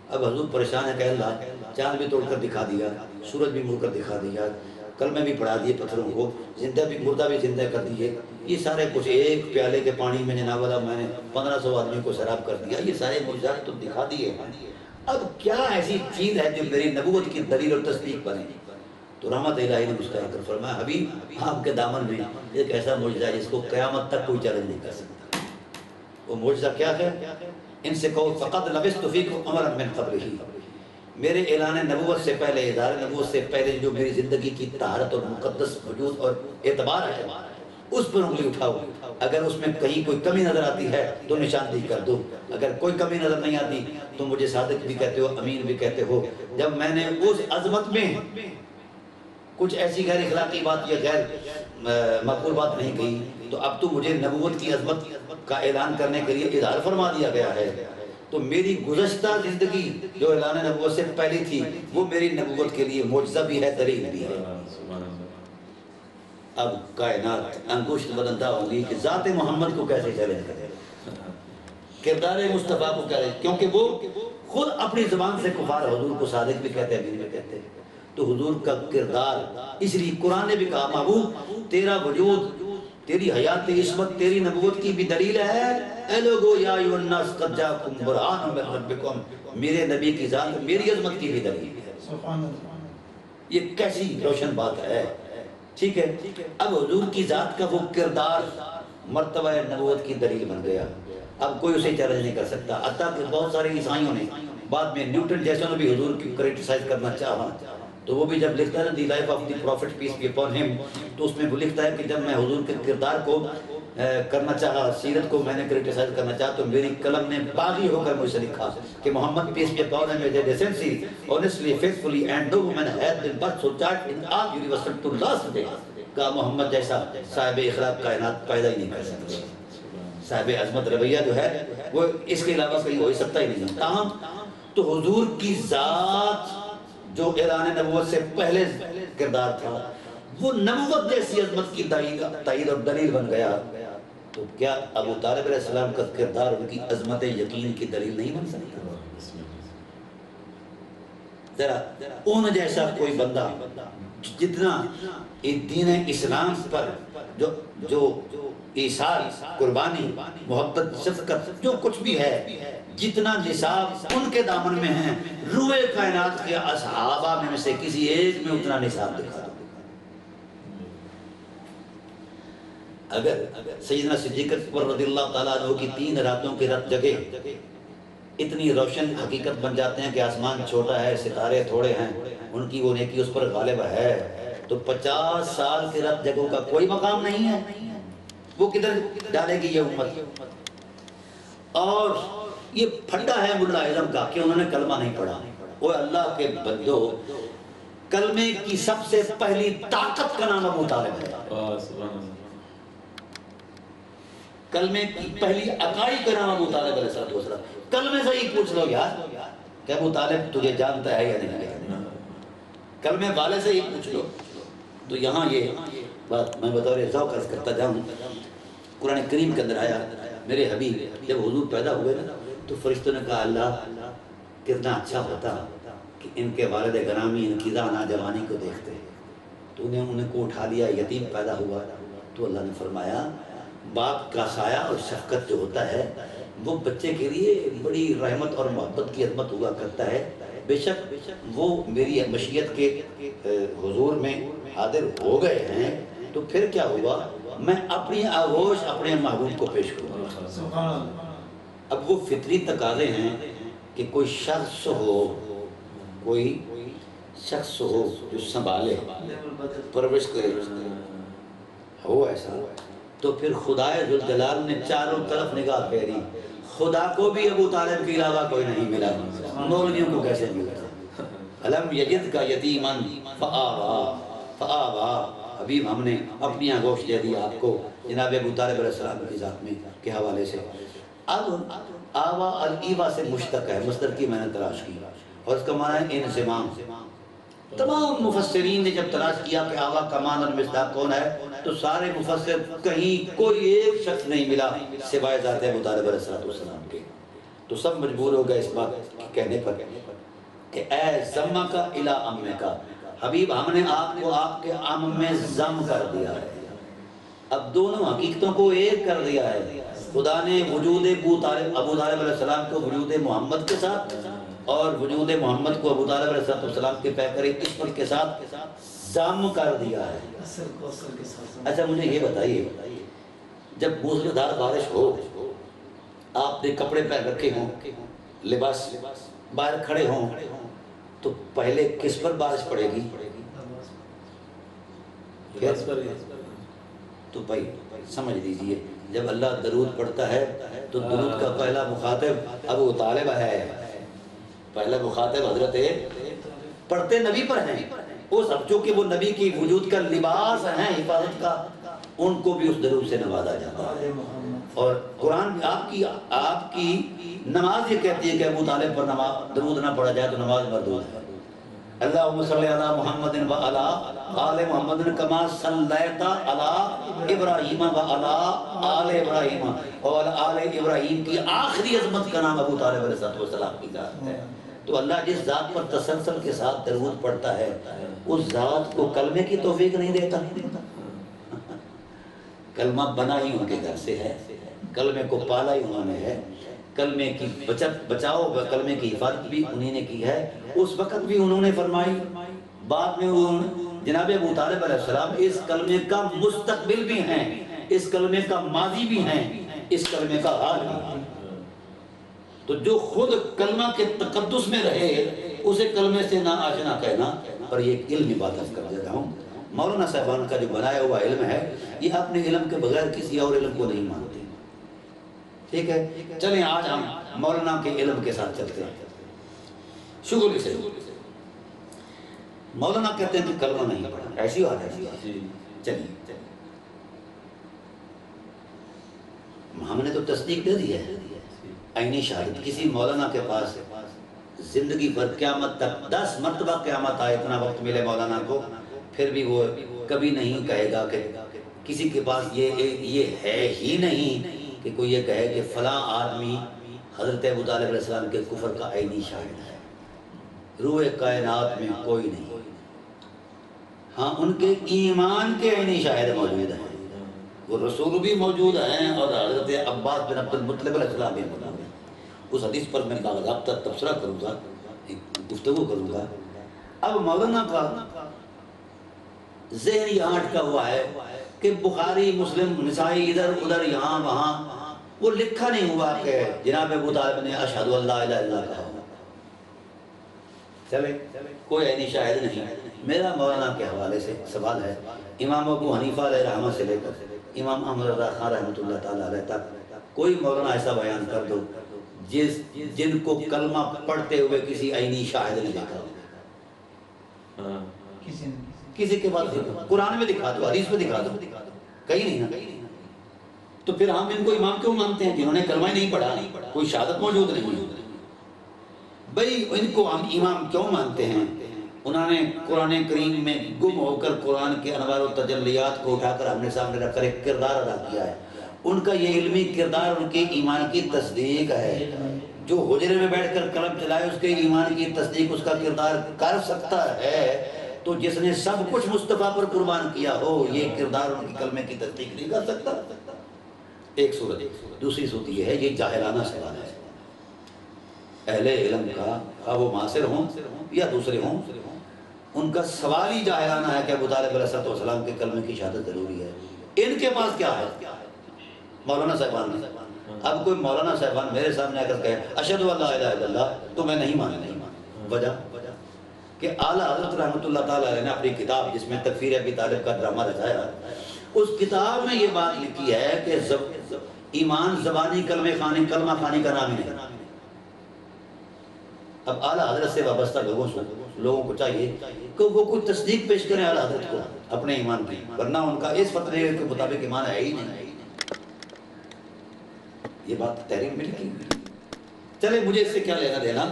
اب حضور پریشان ہے کہ اللہ چاند بھی توڑ کر دکھا دیا، سورج بھی مڑ کر دکھا دیا، کلمے بھی پڑھا دیے پتھروں کو، زندہ بھی مردہ بھی زندہ کر دیے. یہ سارے کچھ ایک پیالے کے پانی میں جناب والا میں نے 1500 آدمی کو شراب کر دیا. یہ سارے معجزات تو دکھا دیے. اب کیا ایسی چیز ہے جو میری نبوت کی دلیل اور تصدیق بنے؟ تو رحمت الہی نے مسکرا کر فرمایا حبیب آپ کے دامن میں ایک ایسا معجزہ ہے جس کو قیامت تک کوئی چیلنج نہیں کر سکتا. وہ معجزہ کیا ہے؟ ان سے کہو فقط لبثت فیکم امرا من قبلہ، میرے اعلان نبوت سے پہلے، اظہار نبوت سے پہلے جو میری زندگی کی طہارت اور مقدس وجود اور اعتبار ہے اس پر انگلی اٹھاؤ. اگر اس میں کہیں کوئی کمی نظر آتی ہے تو نشاندہی کر دو. اگر کوئی کمی نظر نہیں آتی تو مجھے صادق بھی کہتے ہو، امین بھی کہتے ہو. جب میں نے اس عظمت میں کچھ ایسی غیر اخلاقی بات یا غیر مقبول بات نہیں کہی تو اب تو مجھے نبوت کی عظمت کا اعلان کرنے کے لیے اظہار فرما دیا گیا ہے. تو میری گزشتہ زندگی جو اعلان نبوت سے پہلی تھی وہ میری نبوت کے لیے معجزہ بھی ہے، دلیل بھی ہے. اب کائنات انگشت بدلتا ہوگی کہ ذات محمد کو کیسے چیلنج کرے، کردار مصطفیٰ کو کیسے، کیونکہ وہ خود اپنی زبان سے کفار حضور کو صادق بھی کہتے ہیں، امین بھی کہتے ہیں. تو حضور کا کردار، اس لیے قرآن نے بھی کہا محبوب تیرا وجود تیری حیات عصمت تیری نبوت کی بھی دلیل ہے۔ اے لوگو یا ایھا الناس قد جاءکم برہان من ربکم، میرے نبی کی ذات میری عظمت کی بھی دلیل ہے۔
سبحان اللہ۔
یہ کیسی روشن بات ہے، ٹھیک ہے۔ اب حضور کی ذات کا وہ کردار مرتبہ نبوت کی دلیل بن گیا، اب کوئی اسے چیلنج نہیں کر سکتا۔ حتیٰ کہ بہت سارے عیسائیوں نے بعد میں نیوٹن جیسوں نے بھی حضور کی کریٹیسائز کرنا چاہا، تو وہ بھی جب لکھتا ہے the life of the prophet peace be upon him, تو اس میں وہ لکھتا ہے کہ جب میں حضور کے کردار کو کرنا چاہا، سیرت کو میں نے کریٹیسائز کرنا چاہا، تو میری قلم نے باغی ہو کر مجھ سے لکھا کہ Muhammad peace be upon him is a decency, honestly, faithfully and no woman had been but so charged in all universal to last day۔ کہا محمد جیسا صاحب اخلاق کائنات پیدا ہی نہیں کر سکتے، صاحب عظمت رویہ جو ہے وہ اس کے علاوہ کہیں ہو ہی سکتا ہی نہیں۔ تاہم تو حضور کی ذات جو اعلان نبوت سے پہلے کردار تھا، وہ نبوت جیسی عظمت کی تائید اور دلیل بن گیا، تو کیا ابو طالب علیہ السلام کا کردار ان کی عظمت یقین کی دلیل نہیں بن سکتا؟ ذرا ان جیسا کوئی بندہ جتنا دین اسلام پر جو ایثار، قربانی، محبت، شفقت، جو کچھ بھی ہے، جتنا نصاب ان کے دامن میں ہیں، روئے کائنات کے اصحابہ میں سے کسی ایک میں اتنا نصاب دکھا دو۔ اگر سیدنا صدیق اکبر رضی اللہ تعالیٰ عنہ کی 3 راتوں کے رات جگے اتنی روشن حقیقت بن جاتے ہیں کہ آسمان چھوٹا ہے، ستارے تھوڑے ہیں، ان کی وہ نیکی اس پر غالب ہے، تو 50 سال کے رات جگہوں کا کوئی مقام نہیں ہے، وہ کدھر ڈالے گی یہ امت؟ اور یہ پھنڈا ہے ملا اعظم کا کہ انہوں نے کلمہ نہیں پڑھا۔ وہ اللہ کے بندو، کلمے کی سب سے پہلی طاقت کا نام ابو طالب ہے، کلمے کی پہلی اکائی کا نام ابو طالب علیہ السلام۔ کلمے سے ہی پوچھ لو یار کہ ابو طالب تجھے جانتا ہے یا نہیں، کلمے والے سے ہی پوچھ لو۔ تو یہاں یہ بات میں بطور ذوق عرض کرتا جاؤں، قرآن کریم کے اندر آیا، میرے حبیب جب حضور پیدا ہوئے نا تو فرشتوں نے کہا اللہ کتنا اچھا ہوتا کہ ان کے والد گرامی ان کی ناجوانی کو دیکھتے، تو انہیں کو اٹھا لیا، یتیم پیدا ہوا، تو اللہ نے فرمایا باپ کا سایہ اور شفقت جو ہوتا ہے وہ بچے کے لیے بڑی رحمت اور محبت کی عظمت ہوا کرتا ہے، بے شک وہ میری مشیت کے حضور میں حاضر ہو گئے ہیں، تو پھر کیا ہوا، میں اپنی آغوش اپنے محبوب کو پیش کروں گا۔ اب وہ فطری تقاضے ہیں کہ کوئی شخص ہو جو سنبھالے، پرورش کرے، ہو ایسا، تو پھر خدائے ذوالجلال نے چاروں طرف نگاہ پھیری، خدا کو بھی ابو طالب کے علاوہ کوئی نہیں ملا، مولویوں کو کیسے ملا؟ الم یجد کا یتیمن فآوا، حبیب ہم نے اپنی آغوش دے دی آپ کو جناب ابو طالب علیہ السلام کی ذات میں کے حوالے سے۔ اب آوا الایوا سے مشتق ہے، مصدر کی میں نے تلاش کی اور اس کا معنی ہے انضمام۔ تمام مفسرین نے جب تلاش کیا کہ آوا کا معنی اور مصداق کون ہے، تو سارے مفسر کہیں کوئی ایک شخص نہیں ملا سوائے ذات ابو طالب علیہ السلام کے، تو سب مجبور ہو گئے اس بات کہنے پر کہ اے ضم کا الی ام کا، حبیب ہم نے آپ کو آپ کے ام میں ضم کر دیا ہے۔ اب دونوں حقیقتوں کو ایک کر دیا ہے، خدا نے وجود ابو طالب علیہ السلام کو وجود محمد کے ساتھ اور وجود محمد کو ابو طالب علیہ السلام کے پیکر عصمت کے ساتھ ضم کر دیا ہے۔ اچھا مجھے یہ بتائیے، جب موسلادھار بارش ہو، آپ نے کپڑے پہن رکھے ہوں، لباس باہر کھڑے ہوں، تو پہلے کس پر بارش پڑے گی؟ تو بھائی سمجھ لیجئے، جب اللہ درود پڑھتا ہے تو درود کا پہلا مخاطب ابو طالب ہے، پہلا مخاطب حضرت پڑھتے نبی پر ہیں، وہ سب چونکہ وہ نبی کی وجود کا لباس ہیں، حفاظت کا، ان کو بھی اس درود سے نوازا جاتا ہے۔ اور قرآن آپ کی نماز یہ کہتی ہے کہ ابو طالب پر درود نہ پڑھا جائے تو نماز مردود ہے۔ اللہم صلی علی محمد و علی آل محمد کما صلیت علی ابراہیم و علی آل ابراہیم، اور آل ابراہیم کی آخری عظمت کا نام ابو طالب علیہ السلام کی ذات ہے۔ تو اللہ جس ذات پر تسلسل کے ساتھ درود پڑھتا ہے، اس ذات کو کلمے کی توفیق نہیں دیتا۔ کلمہ بنا ہی ان کے گھر سے ہے، کلمے کو پالا ہی انہوں نے ہے، کلمے کی بچاؤ کلمے کی حفاظت بھی انہی نے کی ہے، اس وقت بھی انہوں نے فرمائی، بعد میں جناب ابو طالب علیہ السلام اس کلمے کا مستقبل بھی ہیں، اس کلمے کا ماضی بھی ہیں، اس کلمے کا حال بھی ہیں۔ تو جو خود کلمہ کے تقدس میں رہے اسے کلمے سے نہ آشنا کہنا، اور یہ ایک علمی بات کر دے رہا ہوں، مولانا صاحبان کا جو بنایا ہوا علم ہے یہ اپنے علم کے بغیر کسی اور علم کو نہیں مانتے، ٹھیک ہے؟ چلیں آج ہم مولانا کے علم کے ساتھ چلتے ہیں، شغل سے مولانا کہتے ہیں کہ کلمہ نہیں پڑھا، ایسی بات ہے؟ چلیے ہم نے تو تصدیق دے دی ہے، عینی شہادت کسی مولانا کے پاس زندگی پر قیامت تک 10 مرتبہ قیامت آئے، اتنا وقت ملے مولانا کو، پھر بھی وہ کبھی نہیں کہے گا کہ کسی کے پاس یہ ہے ہی نہیں کہ کوئی یہ کہے کہ فلاں آدمی حضرت ابو طالب علیہ السلام کے کفر کا عینی شاہد ہے، روح کائنات میں کوئی نہیں، ہاں ان کے ایمان کے عینی شاہد موجود ہیں، وہ رسول بھی موجود ہیں اور حضرت عباس بن عبد المطلب علیہ السلام بھی موجود ہیں۔ اس حدیث پر میں باضابطہ تبصرہ کروں گا، گفتگو کروں گا۔ اب مولانا کا ذہن یہاں اٹکا ہوا ہے کہ بخاری مسلم نسائی ادھر ادھر یہاں وہاں وہ لکھا نہیں ہوا کہ جناب ابو طالب نے اشہد ان لا الہ الا اللہ کہا، چلے کوئی عینی شاہد نہیں۔ میرا مولانا کے حوالے سے سوال ہے، امام ابو حنیفہ علیہ رحمہ سے لے کر امام احمد رضا خان رحمۃ اللہ تعالیٰ علیہ تک کوئی مولانا ایسا بیان کر دو جن کو کلمہ پڑھتے ہوئے کسی عینی شاہد نے دیکھا، کسی کے بعد قرآن میں دکھا دو، حدیث میں دکھا دو، کہیں نہیں نا۔ تو پھر ہم ان کو امام کیوں مانتے ہیں جنہوں نے کلمہ ہی نہیں پڑھا، کوئی شہادت موجود نہیں؟ بھئی ان کو ہم امام کیوں مانتے ہیں؟ انہوں نے قرآن کریم میں گم ہو کر قرآن کے انوار و تجلیات کو اٹھا کر ہم نے سامنے رکھ کر ایک کردار ادا کیا ہے، ان کا یہ علمی کردار ان کے ایمان کی تصدیق ہے۔ جو حجرے میں بیٹھ کر قلم چلائے اس کے ایمان کی تصدیق اس کا کردار کر سکتا ہے، تو جس نے سب کچھ مصطفیٰ پر قربان کیا ہو یہ کردار ان کی کلمے کی تصدیق نہیں کر سکتا۔ ایک صورت۔ دوسری صورت یہ ہے، یہ جاہلانہ سوال ہے، اہل علم کا خواہ وہ معاصر ہوں یا دوسرے ہوں، ان کا سوال ہی جاہلانہ ہے کہ ابو طالب علیہ السلام کے کلمے کی شہادت ضروری ہے۔ ان کے پاس کیا ہے؟ مولانا صاحبان نے۔ اب کوئی مولانا صاحبان میرے سامنے آ کر کہے اشہد ان لا الہ الا اللہ، تو میں نہیں مانتا۔ وجہ کہ اعلیٰ حضرت رحمۃ اللہ تعالیٰ علیہ نے اپنی کتاب جس میں تکفیر ابی طالب کا ڈرامہ رچایا، اس کتاب میں یہ بات لکھی ہے کہ ایمان زبانی کلمہ خوانی کا نام ہی نہیں۔ اب اعلیٰ حضرت سے وابستہ لوگوں کو چاہیے کہ وہ کوئی تصدیق پیش کریں اعلیٰ حضرت کو اپنے ایمان کی، ورنہ ان کا اس فتوے کے مطابق ایمان ہے ہی نہیں۔ یہ بات تحریر میں لکھی ہوئی۔ چلے مجھے اس سے کیا لینا دینا،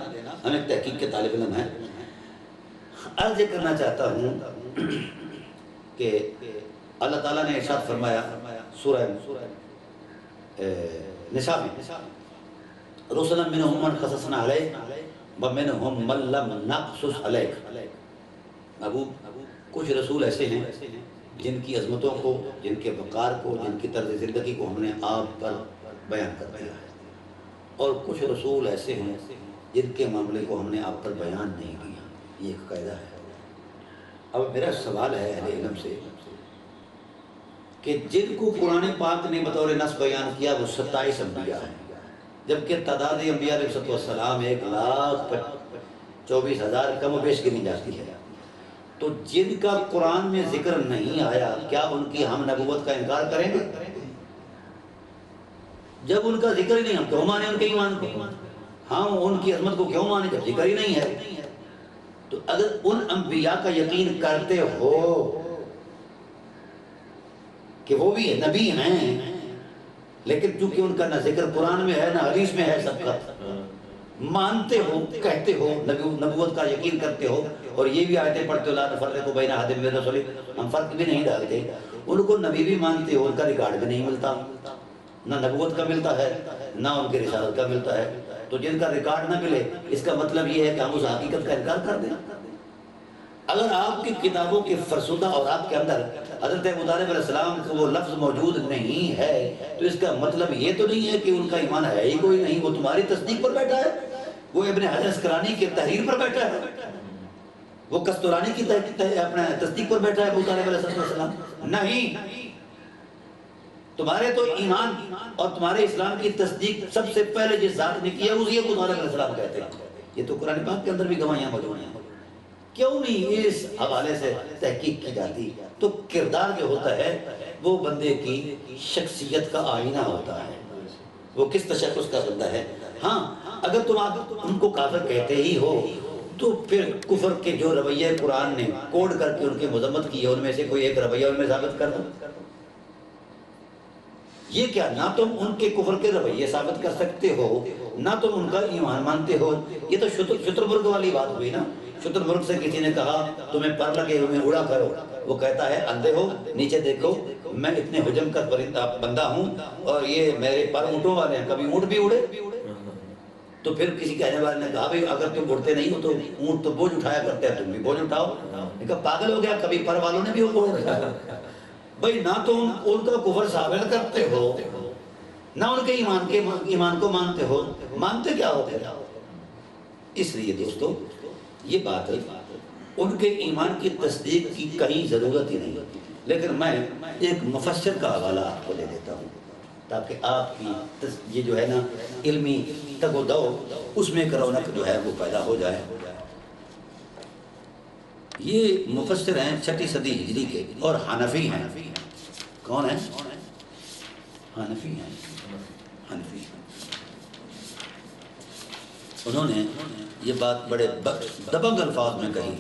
ہم ایک تحقیق کے طالب علم ہیں۔ عرض یہ کرنا چاہتا ہوں کہ اللہ تعالیٰ نے ارشاد فرمایا سورہ نساء میں، رسلا منہم من قصصنا علیک ومنہم من لم نقصص علیک۔ ابو کچھ رسول ایسے ہیں جن کی عظمتوں کو، جن کے وقار کو، جن کی طرز زندگی کو ہم نے آپ پر بیان کر دیا ہے، اور کچھ رسول ایسے ہیں جن کے معاملے کو ہم نے آپ پر بیان نہیں کیا۔ یہ ایک قاعدہ ہے۔ اب میرا سوال ہے اہل علم سے کہ جن کو قرآن پاک نے بطور نص بیان کیا وہ 27 انبیاء ہیں، جبکہ تعداد انبیاء علیہ السلام 1,24,000 کم و بیش گنی جاتی ہے۔ تو جن کا قرآن میں ذکر نہیں آیا کیا ان کی ہم نبوت کا انکار کریں گے؟ جب ان کا ذکر ہی نہیں، ہم کیوں مانے ان کے ایمان کو؟ ہم ان کی عظمت کو کیوں مانے جب ذکر ہی نہیں ہے؟ تو اگر ان انبیاء کا یقین کرتے ہو کہ وہ بھی نبی ہیں، لیکن چونکہ ان کا نہ ذکر قرآن میں ہے نہ حدیث میں ہے، سب کا مانتے ہو، کہتے ہو، نبوت کا یقین کرتے ہو، اور یہ بھی آیتیں پڑھتے ہو لا نفرق بین احد من رسلہ، ہم فرق بھی نہیں ڈالتے، ان کو نبی بھی مانتے ہو، ان کا ریکارڈ بھی نہیں ملتا، نہ نبوت کا ملتا ہے نہ ان کے رسالت کا ملتا ہے۔ تو جن کا ریکارڈ نہ ملے اس کا مطلب یہ ہے کہ ہم اس حقیقت کا انکار کر دیں۔ اگر آپ کی کتابوں کے فرسودہ اور آپ کے اندر حضرت ابو طالب علیہ السلام کا وہ لفظ موجود نہیں ہے تو اس کا مطلب یہ تو نہیں ہے کہ ان کا ایمان ہے ہی کوئی نہیں، وہ تمہاری تصدیق پر بیٹھا ہے، وہ ابن حجر اسقلانی کی تحریر پر بیٹھا ہے، وہ کستورانی کی اپنا تصدیق پر بیٹھا ہے ابو طالب علیہ السلام؟ نہیں، تمہارے تو ایمان اور تمہارے اسلام کی تصدیق سب سے پہلے جس ذات نے کیا اسی ابو طالب علیہ السلام کہتے ہیں۔ یہ تو قرآن پاک کے اندر بھی گواہیاں موجود ہیں، کیوں نہیں اس حوالے سے تحقیق کی جاتی؟ تو کردار جو ہوتا ہے وہ بندے کی شخصیت کا آئینہ ہوتا ہے، وہ کس تشخص کا بندہ ہے۔ ہاں اگر تم ان کو کافر کہتے ہی ہو تو پھر کفر کے جو رویہ قرآن نے کوڈ کر کے ان کی مذمت کی ہے ان میں سے کوئی ایک رویہ ان میں ثابت کر دو۔ یہ کیا، نہ تم ان کے کفر کے رویے ثابت کر سکتے ہو نہ تم ان کا ایمان مانتے ہو۔ یہ تو شتر مرغ والی بات ہوئی نا۔ شتر مرغ سے کسی نے کہا تمہیں پر لگے ہوئے اڑا کرو، وہ کہتا ہے اندھے ہو نیچے دیکھو، میں اتنے حجم کا بندہ ہوں اور یہ میرے پر اونٹوں والے ہیں، کبھی اونٹ بھی اڑے؟ تو پھر کسی کہنے والے نے کہا بھئی اگر تم اڑتے نہیں ہو تو اونٹ تو بوجھ اٹھایا کرتے ہیں، تم بھی بوجھ اٹھاؤ۔ نے کہا پاگل ہو گیا، کبھی پر والوں نے بھی بوجھ اٹھایا۔ بھئی نہ تم ان کا کفر ثابت کرتے ہو نہ ان کے ایمان کو مانتے ہو، مانتے کیا ہو پھر؟ اس لیے دوستو یہ بات ان کے ایمان کی تصدیق کی کہیں ضرورت ہی نہیں، لیکن میں ایک مفسر کا حوالہ آپ کو دے دیتا ہوں تاکہ آپ کی یہ جو ہے نا علمی تگ و دو اس میں ایک رونق جو ہے وہ پیدا ہو جائے۔ یہ مفسر ہیں 6 صدی ہجری کے اور حنفی ہیں۔ کون ہیں؟ حنفی ہیں۔ حنفی انہوں نے یہ بات بڑے دبنگ الفاظ میں کہی۔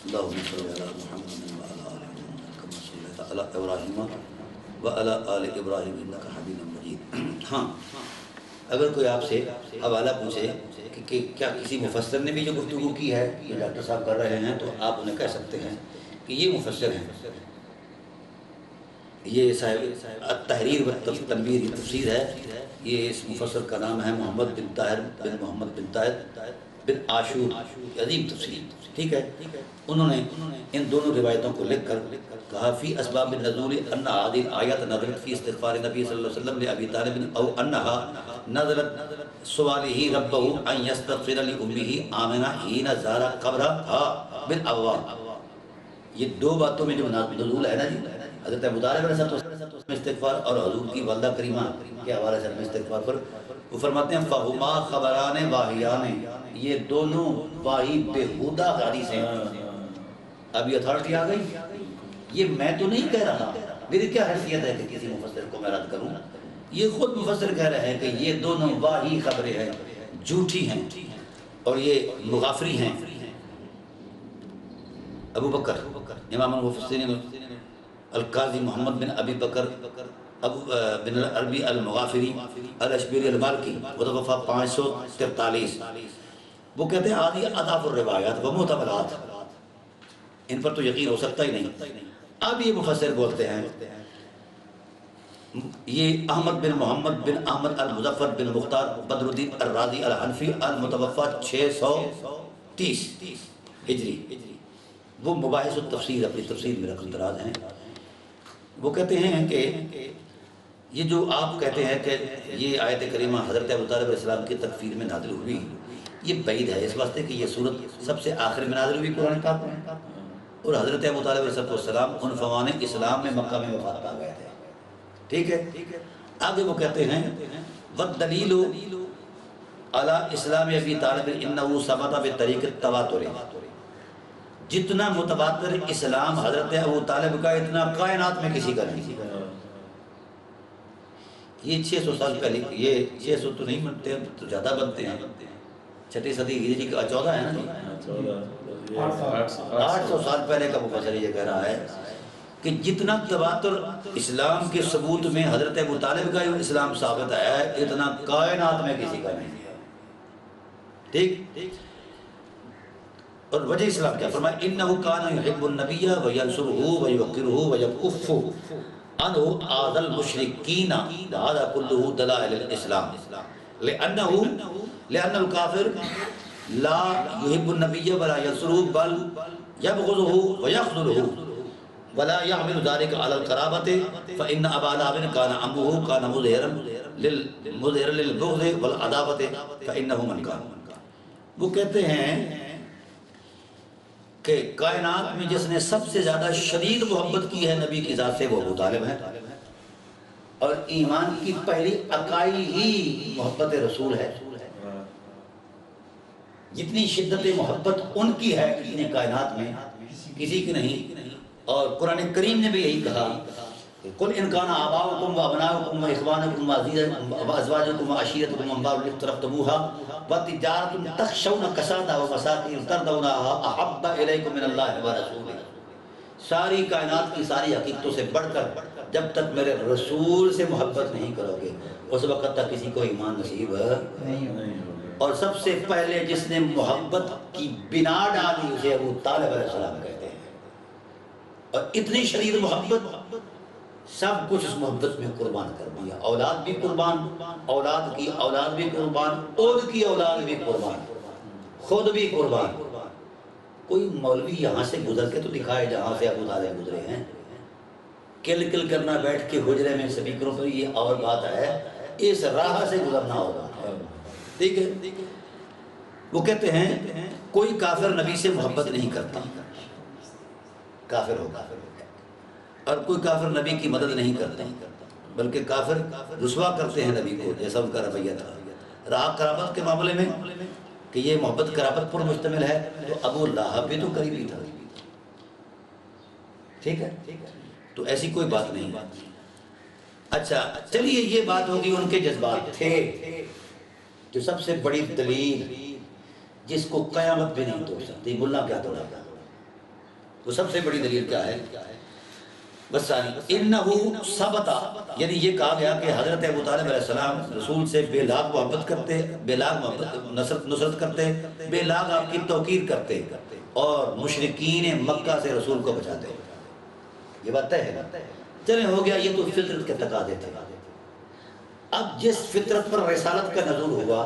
اللہم صلی علی محمد وعلی آل محمد کما صلیت علی ابراہیم وعلی آل ابراہیم انک حمید مجید۔ ہاں اگر کوئی آپ سے حوالہ پوچھے کہ کیا کسی مفسر نے بھی جو گفتگو کی ہے یہ ڈاکٹر صاحب کر رہے ہیں، تو آپ انہیں کہہ سکتے ہیں کہ یہ مفسر ہیں، یہ صاحب التحریر و تنویر یہ تفسیر ہے، یہ اس مفسر کا نام ہے محمد بن طاہر بن محمد بن طاہر بن عاشور، عظیم تفسیر، ٹھیک ہے۔ انہوں نے ان دونوں روایتوں کو لکھ کر کہا فی اسباب النزول ان هذه الآیات نزلت فی استغفار نبی صلی اللہ علیہ وسلم لأبی طالب او انها نزلت سواله ربه ان يستغفر لأمه آمنہ حین زار قبرها بالأواب۔ یہ دو باتوں میں جو نزول ہے نا جی، حضرت ابو طالب علیہ السلام میں استغفار اور حضور کی والدہ کریمہ کے حوالے سے استغفار پر وہ فرماتے ہیں فہما خبران واہیان، یہ دونوں واہی بےہودہ حدیث ہیں۔ اب یہ اتھارٹی آ گئی، یہ میں تو نہیں کہہ رہا، میری کیا حیثیت ہے کہ کسی مفسر کو میں رد کروں؟ یہ خود مفسر کہہ رہے ہیں کہ یہ دونوں واہی خبریں ہیں، جھوٹی ہیں اور یہ مغافری ہیں۔ ابو بکر امام المفسرین القاضی محمد بن ابی بکر بن العربی المغافری الاشبیلی المالکی متوفی 543، وہ کہتے ہیں آدھی اضاف الروایات و معتبرات، ان پر تو یقین ہو سکتا ہی نہیں۔ اب یہ مفسر بولتے ہیں، یہ احمد بن محمد بن احمد المظفر بن مختار بدر الدین الرازی الحنفی المتوفی 630 ہجری، وہ مباحث التفسیر اپنی تفسیر میں رقم دراز ہیں۔ وہ کہتے ہیں کہ یہ جو آپ کہتے ہیں کہ یہ آیت کریمہ حضرت ابو طالب علیہ السلام کی تکفیر میں نازل ہوئی، یہ بعید ہے اس واسطے کہ یہ صورت سب سے آخر میں نازل ہوئی قرآن پاک میں، اور حضرت ابو طالب علیہ السلام عنفوان اسلام میں مکہ میں وفات پا گئے تھے، ٹھیک ہے۔ آگے وہ کہتے ہیں والدلیل علی اسلام ابی طالب انہ ثبت بطریق التواتر، جتنا متواتر اسلام حضرت ابو طالب کا اتنا کائنات میں کسی کا نہیں۔ یہ 600 سال پہلے، یہ 600 تو نہیں بنتے ہیں تو زیادہ بنتے ہیں، 6 صدی ہجری کا 14 ہے نا، 800 سال پہلے کا مفسر یہ کہہ رہا ہے کہ جتنا تواتر اسلام کے ثبوت میں حضرت ابو طالب کا اسلام ثابت ہے اتنا کائنات میں کسی کا نہیں، ٹھیک۔ اور وجہ اسلام کیا فرمایا انہ کان یحب النبی وینصرہ ویوقرہ ویکفہ، انہ آذ المشرکین هذا كله دلائل الاسلام لأن الكافر لا يحب النبي ولا ينصره بل يبغضه ويخذله ولا يعمل ذلك على القرابة فإن أبا لهب كان عمه كان مظهرا للبغض والعداوة فإنه من كان. وہ کہتے ہیں کہ کائنات میں جس نے سب سے زیادہ شدید محبت کی ہے نبی کی ذات سے وہ ابو طالب ہے، اور ایمان کی پہلی اکائی ہی محبت رسول ہے. جتنی شدت محبت ان کی ہے اتنی کائنات میں کسی کی نہیں. اور قرآن کریم نے بھی یہی کہا قل ان کان آباؤکم و ابناؤکم و اخوانکم و ازواجکم و عشیرتکم و اموال اقترفتموها و تجارت تخشون کسادها و مساکن ترضونها احب الیکم من اللہ و رسولہ. ساری کائنات کی ساری حقیقتوں سے بڑھ کر جب تک میرے رسول سے محبت نہیں کرو گے اس وقت تک کسی کو ایمان نصیب نہیں ہوگا. اور سب سے پہلے جس نے محبت کی بنا ڈالی اسے ابو طالب علیہ السلام کہتے ہیں. اور اتنی شدید محبت سب کچھ اس محبت میں قربان کر دیا. اولاد بھی قربان، اولاد کی اولاد بھی قربان، اور کی اولاد بھی قربان، خود بھی قربان. کوئی مولوی یہاں سے گزر کے تو دکھائے جہاں سے ابو طالب گزرے ہیں. کل کل کرنا بیٹھ کے حجرے میں سپیکروں پر یہ اور بات ہے، اس راہ سے گزرنا ہوگا. ٹھیک ہے. وہ کہتے ہیں کوئی کافر نبی سے محبت نہیں کرتا، کافر ہوگا، اور کوئی کافر نبی کی مدد نہیں کرتا، بلکہ کافر رسوا کرتے ہیں نبی کو، جیسا ان کا رویہ تھا. رہا قرابت کے معاملے میں کہ یہ محبت قرابت پر مشتمل ہے تو ابو لہب بھی تو قریبی تھا. ٹھیک ہے، تو ایسی کوئی بات نہیں. اچھا چلیے یہ بات ہوگی ان کے جذبات تھے. جو سب سے بڑی دلیل جس کو قیامت بھی نہیں توڑ سکتی، ملا کیا توڑا گا، وہ سب سے بڑی دلیل کیا ہے؟ بس انہو ثبتا، یعنی یہ کہا گیا کہ حضرت ابو طالب علیہ السلام رسول سے بے لاگ محبت کرتے، بے لاگ محبت نصرت کرتے، بے لاگ آپ کی توقیر کرتے، اور مشرکین مکہ سے رسول کو بچاتے. یہ بات طے ہے. چلیں ہو گیا، یہ تو فطرت کے تقاضے تھے. اب جس فطرت پر رسالت کا نزول ہوا،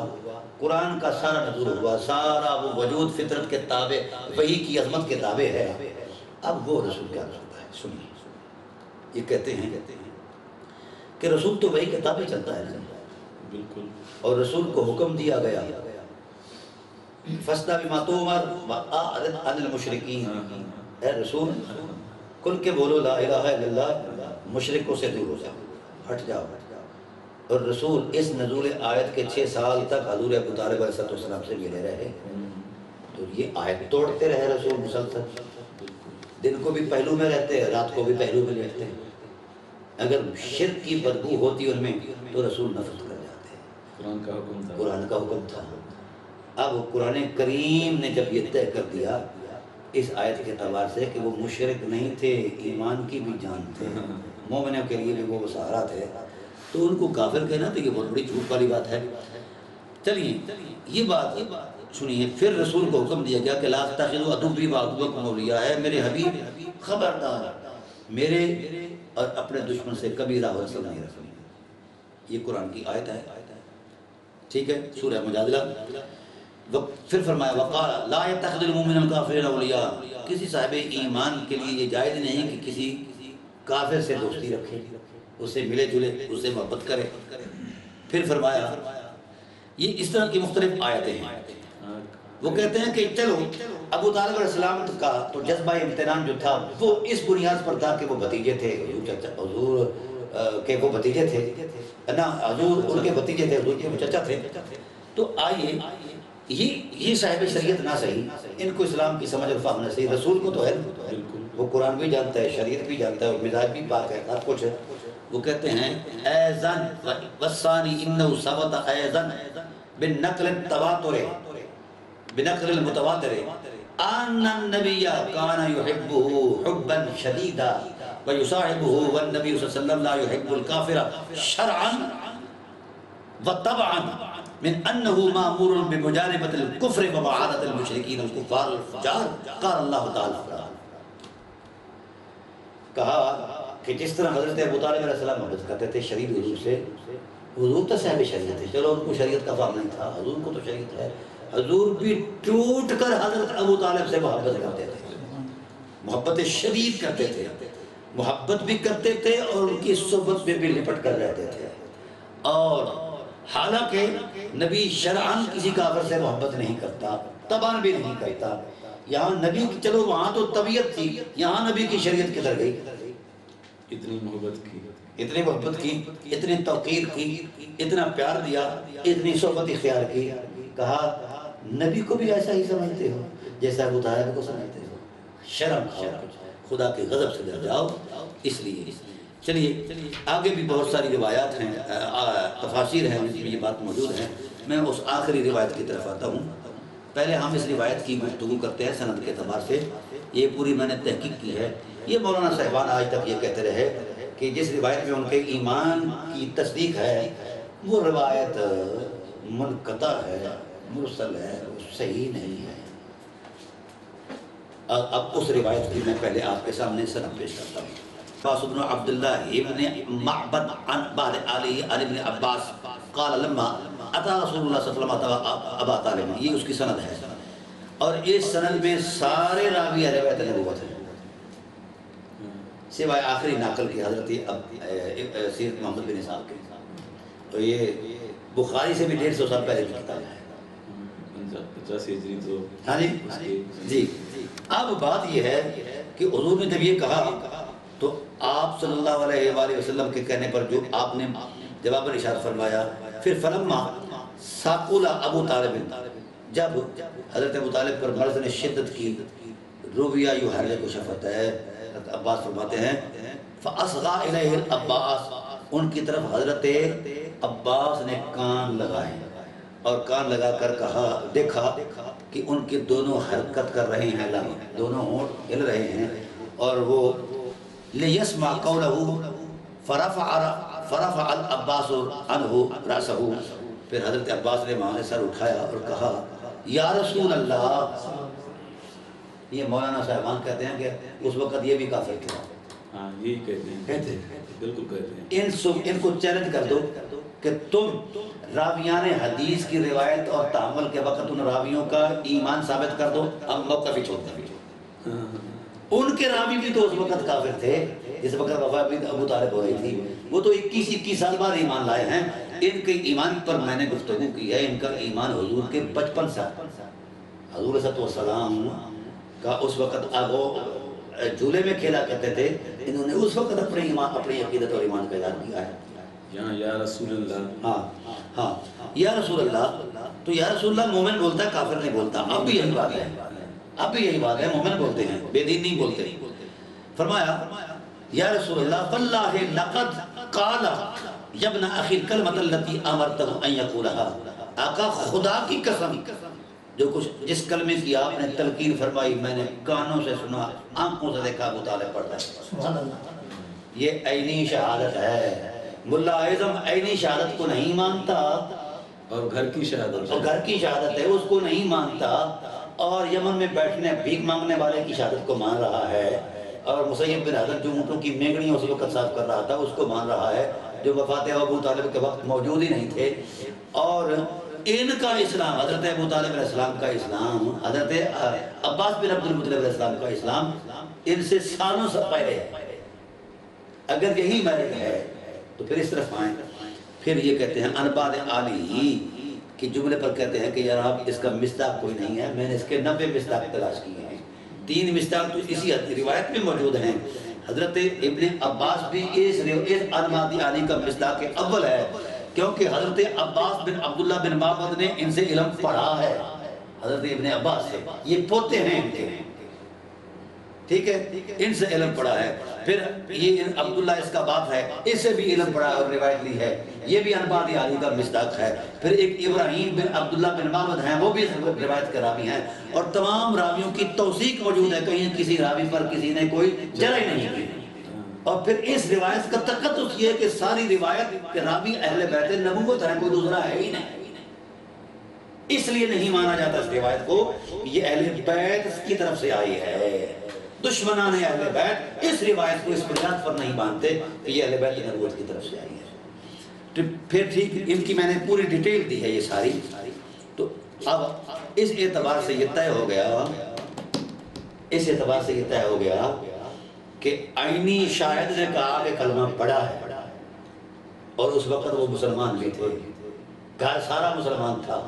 قرآن کا سارا نزول ہوا، سارا وہ وجود فطرت کے تابع، وحی کی عظمت کے تابع ہے. اب وہ رسول کیا کرتا ہے؟ سنیے، یہ کہتے ہیں کہ رسول تو وحی کے تابع چلتا ہے بالکل، اور رسول کو حکم دیا گیا فَاسْتَقِمْ بِمَا تُؤْمَرُ وَأَعْرِضْ عَنِ الْمُشْرِكِينَ. اے رسول کھل کے بولو لا الہ الا اللہ، مشرکوں سے دور ہو جاؤ، ہٹ جاؤ. اور رسول اس نزول آیت کے 6 سال تک حضور ابو طالب علیہ السلام سے ملے رہے. تو یہ آیت توڑتے رہے رسول مسلسل. دن کو بھی پہلو میں رہتے، رات کو بھی پہلو میں رہتے. اگر شرک کی بدبو ہوتی ان میں تو رسول نفرت کر جاتے. قرآن کا حکم تھا، قرآن کا حکم تھا. اب قرآن کریم نے جب یہ طے کر دیا اس آیت کے اعتبار سے کہ وہ مشرک نہیں تھے، ایمان کی بھی جان تھے، مومنوں کے لیے بھی وہ سہارا تھے، تو ان کو کافر کہنا تو یہ بہت بڑی جھوٹ والی بات ہے. چلیے یہ بات سنیے. پھر رسول کو حکم دیا گیا کہ لا تتخذوا عدوی وعدوکم اولیاء، ہے میرے حبیب خبردار میرے اور اپنے دشمن سے کبھی راوت سے نہیں رکھنی. یہ قرآن کی آیت ہے. ٹھیک ہے، سورہ مجادلہ. پھر فرمایا وقال لا يتخذ المؤمن الکافرین اولیاء، کسی صاحب ایمان کے لیے یہ جائز نہیں کہ کسی کافر سے دوستی رکھے، اس سے ملے جلے، اس سے محبت کرے. پھر فرمایا یہ اس طرح کی مختلف آیتیں ہیں. وہ کہتے ہیں کہ چلو ابو طالب علیہ السلام کا تو جذبہ امتنان جو تھا وہ اس بنیاد پر تھا کہ وہ بھتیجے تھے حضور کے، وہ بھتیجے تھے نا، حضور ان کے بھتیجے تھے، حضور کے چچا تھے. تو آئیے یہ صاحب شریعت نہ صحیح، ان کو اسلام کی سمجھ اور فہم نہ صحیح. رسول کو تو ہے، وہ قرآن بھی جانتا ہے، شریعت بھی جانتا ہے، اور مزاج بھی پاک ہے، سب کچھ ہے. وہ کہتے ہیں ایزن وثانی انہو ثبت ایزن بالنقل التواتر بنقل المتواتر ان النبی کان یحبہ حبا شدیدا ویصاحبہ والنبی صلی اللہ علیہ وسلم لا يحب الکافر شرعا وطبعا من انه مامور بمجانبة الكفر ومعادة المشركين الكفار الفجار. قال اللہ تعالی، کہا کہ جس طرح حضرت ابو طالب علیہ السلام محبت کرتے تھے شریف حضور سے، حضور تو صاحب شریعت تھے، چلو ان کو شریعت کا فہم نہیں تھا، حضور کو تو شریعت ہے، حضور بھی ٹوٹ کر حضرت ابو طالب سے محبت کرتے تھے، محبت شدید کرتے تھے، محبت بھی کرتے تھے اور ان کی صحبت میں بھی لپٹ کر رہتے تھے۔ اور حالانکہ نبی شرعاً کسی کافر سے محبت نہیں کرتا، طبعاً بھی نہیں کرتا، یہاں نبی کی، چلو وہاں تو طبیعت تھی، یہاں نبی کی شریعت کدھر گئی؟
اتنی محبت کی،
اتنی محبت کی، اتنی توقیر کی، اتنا پیار دیا، اتنی صحبت اختیار کی، کہا نبی کو بھی ایسا ہی سمجھتے ہو جیسا ابو طالب کو سمجھتے ہو، شرم کھاؤ، خدا کے غضب سے ڈر جاؤ۔ اس لیے چلیے آگے بھی بہت ساری روایات ہیں، تفاسیر ہیں جن میں یہ بات موجود ہے، میں اس آخری روایت کی طرف آتا ہوں۔ پہلے ہم اس روایت کی گفتگو کرتے ہیں سند کے اعتبار سے، یہ پوری میں نے تحقیق کی ہے۔ یہ مولانا صاحبان آج تک یہ کہتے رہے کہ جس روایت میں ان کے ایمان کی تصدیق ہے وہ روایت منقطع ہے، مرسل ہے، صحیح نہیں ہے۔ اب اس روایت کی میں پہلے آپ کے سامنے سند پیش کرتا ہوں۔ عباس بن عبداللہ ابن معبد عن بعد علی عن ابن عباس قال لما اتا رسول اللہ صلی اللہ علیہ وسلم ابا طالب، یہ اس کی سند ہے، اور اس سند میں سارے راوی روایت نبوت ہیں سوائے آخری ناقل کی حضرت سیرت محمد بن اسحاق کے، تو یہ بخاری سے بھی 150 سال پہلے کی کتاب ہے۔
50 ہجری تو
ہاں جی جی۔ اب بات یہ ہے کہ حضور نے جب یہ کہا تو آپ صلی اللہ علیہ وآلہ وسلم کے کہنے پر جو آپ نے جواب ارشاد فرمایا، پھر فلما ثقل ابو طالب، جب حضرت ابو طالب پر مرض نے شدت کی، رویا یحرک شفتہ ہے، عباس فرماتے ہیں فاصغى الیہ العباس، ان کی طرف حضرت عباس نے کان لگائے اور کان لگا کر کہا، دیکھا کہ ان کے دونوں حرکت کر رہے ہیں، دونوں ہونٹ ہل رہے ہیں، اور وہ لیسمع قولہ فرفع العباس عنہ رأسہ، پھر حضرت عباس نے وہاں سے سر اٹھایا اور کہا یا رسول اللہ۔ یہ مولانا صاحبان کہتے ہیں کہ اس وقت یہ بھی کافر تھے،
ہاں یہی کہتے ہیں، بالکل کہتے ہیں،
ان کو چیلنج کر دو کہ تم راویان حدیث کی روایت اور تحمل کے وقت ان راویوں کا ایمان ثابت کر دو، ہم موقع بھی چھوڑتے ہیں۔ ان کے راوی بھی تو اس وقت کافر تھے جس وقت وفات ابو طالب ہو رہی تھی، وہ تو 21 سال بعد ایمان لائے ہیں۔ ان کے ایمان پر میں نے گفتگو کی ہے، ان کا ایمان حضور کے 55 سال، حضور صلی اللہ علیہ وسلم کا اس وقت وہ جھولے میں کھیلا کرتے تھے، انہوں نے اس وقت اپنے ایمان، اپنی عقیدت اور ایمان کا اعلان کیا ہے۔
یہاں یا رسول اللہ،
ہاں یا رسول اللہ، تو یا رسول اللہ مومن بولتا ہے، کافر نہیں بولتا۔ اب بھی یہی بات ہے، اب بھی یہی بات ہے، مومن بولتے ہیں، بے دین نہیں بولتے۔ فرمایا یا رسول اللہ واللہ لقد قال یا ابن اخی الکلمۃ التي امرتہ ان یقولها، آقا خدا کی قسم جو کچھ جس کلمے کی آپ نے تلقین فرمائی میں نے کانوں سے سنا، آنکھوں سے دیکھا، ابو طالب پڑھ رہا ہے۔ سبحان اللہ، یہ عینی شہادت ہے۔ ملا اعظم عینی شہادت کو نہیں مانتا،
اور گھر کی شہادت،
اور گھر کی شہادت ہے اس کو نہیں مانتا، اور یمن میں بیٹھنے بھیک مانگنے والے کی شہادت کو مان رہا ہے، اور مسیب بن حضرت جو اونٹوں کی مینگڑیاں اس وقت صاف کر رہا تھا اس کو مان رہا ہے، جو وفات ابو طالب کے وقت موجود ہی نہیں تھے۔ اور ان کا اسلام، حضرت ابو طالب علیہ السلام کا اسلام، حضرت عباس بن عبد المطلب علیہ السلام کا اسلام ان سے سالوں سے پہلے ہے۔ اگر یہی مرد ہے تو پھر اس طرف آئیں، پھر یہ کہتے ہیں انباد علی کے جملے پر کہتے ہیں کہ یار آپ اس کا مصداق کوئی نہیں ہے، میں نے اس کے 90 مصداق تلاش کیے ہیں، 3 مصداق تو اسی روایت میں موجود ہیں۔ حضرت ابن عباس بھی اس انباد علی کا مصداق اول ہے، کیونکہ حضرت عباس بن عبداللہ بن معبد نے ان سے علم پڑھا ہے، حضرت ابن عباس سے، یہ پوتے ہیں ان کے، ٹھیک ہے، ان سے علم پڑھا ہے۔ پھر یہ عبداللہ اس کا باپ ہے، اس سے بھی علم پڑھا اور روایت لی ہے، یہ بھی انباد علی کا مصداق ہے۔ پھر ایک ابراہیم بن عبداللہ بن معبد ہیں، وہ بھی روایت کے راوی ہیں، اور تمام راویوں کی توثیق موجود ہے، کہیں کسی راوی پر کسی نے کوئی جرح نہیں کی۔ اور پھر اس روایت کا تقدس یہ ہے کہ ساری روایت کے راوی اہل بیت نبوت ہیں، کوئی دوسرا ہے ہی نہیں، اس لیے نہیں مانا جاتا اس روایت کو، یہ اہل بیت کی طرف سے آئی ہے۔ دشمنان اہل بیت اس روایت کو اس بنیاد پر نہیں مانتے کہ یہ اہل بیت نبوت کی طرف سے آئی ہے۔ پھر ٹھیک ان کی میں نے پوری ڈیٹیل دی ہے یہ ساری، تو اب اس اعتبار سے یہ طے ہو گیا کہ عینی شاہد نے کہا کہ کلمہ پڑھا ہے، اور اس وقت وہ مسلمان بھی تھے، گھر سارا مسلمان تھا۔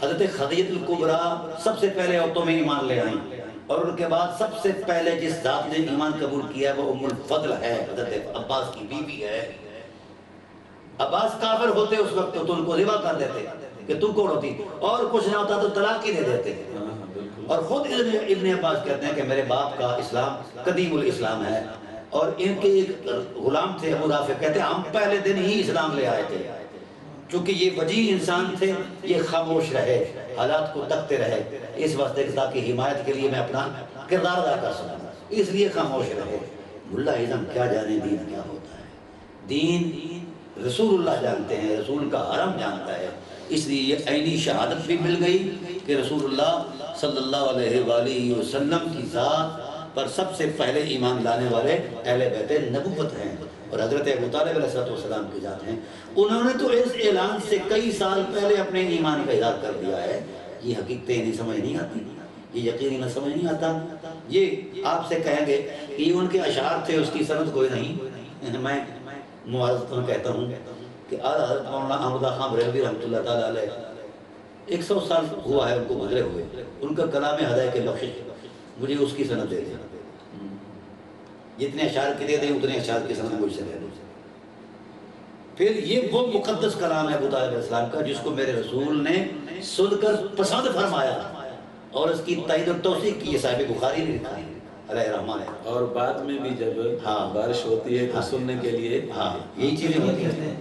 حضرت خدیجہ الکبریٰ سب سے پہلے عورتوں میں ایمان لے آئیں، اور ان کے بعد سب سے پہلے جس ذات نے ایمان قبول کیا وہ ام الفضل ہے، حضرت عباس کی بیوی ہے۔ عباس کافر ہوتے اس وقت تو ان کو ذبح کر دیتے کہ تم کون ہوتی، اور کچھ نہ ہوتا تو طلاق ہی دے دیتے۔ اور خود ابن عباس کہتے ہیں کہ میرے باپ کا اسلام قدیم الاسلام ہے، اور ان کے ایک غلام تھے ابو رافع، کہتے ہیں ہم پہلے دن ہی اسلام لے آئے تھے، چونکہ یہ وجیہ انسان تھے، یہ خاموش رہے، حالات کو تکتے رہے، اس واسطے تاکہ حمایت کے لیے میں اپنا کردار ادا کر سکوں، اس لیے خاموش رہے۔ ملا اعظم کیا جانے دین کیا ہوتا ہے، دین رسول اللہ جانتے ہیں، رسول کا حرم جانتا ہے، اس لیے یہ عینی شہادت بھی مل گئی کہ رسول اللہ صلی اللہ علیہ وآلہ وسلم کی ذات پر سب سے پہلے ایمان لانے والے اہل بیت نبوت ہیں، اور حضرت ابو طالب علیہ السلام کی ذات ہیں۔ انہوں نے تو اس اعلان سے کئی سال پہلے اپنے ایمان کا اظہار کر دیا ہے۔ یہ حقیقتیں نہیں سمجھ نہیں آتی، یہ یقینی نہ سمجھ نہیں آتا۔ یہ آپ سے کہیں گے کہ یہ ان کے اشعار تھے، اس کی سند کوئی نہیں۔ میں معذرتاً کہتا ہوں کہ اعلیٰ حضرت مولانا احمد خان بریلوی رحمۃ اللہ تعالیٰ علیہ 100 سال ہوا ہے ان کو گزرے ہوئے، ان کا کلام ہدایت بخشش مجھے اس کی سند دے دیں، جتنے اشعار کی دے دیں اتنے اشعار کی سند مجھ سے دے دیں۔ پھر یہ وہ مقدس کلام ہے ابو طالب علیہ السلام کا جس کو میرے رسول نے سن کر پسند فرمایا، اور اس کی تائید و توثیق کی یہ صاحب بخاری نے لکھا ہے علیہ رحمٰن ہے۔
اور بعد میں بھی جب بارش ہوتی ہے تو سننے کے لیے
یہی چیزیں ہوتی ہیں۔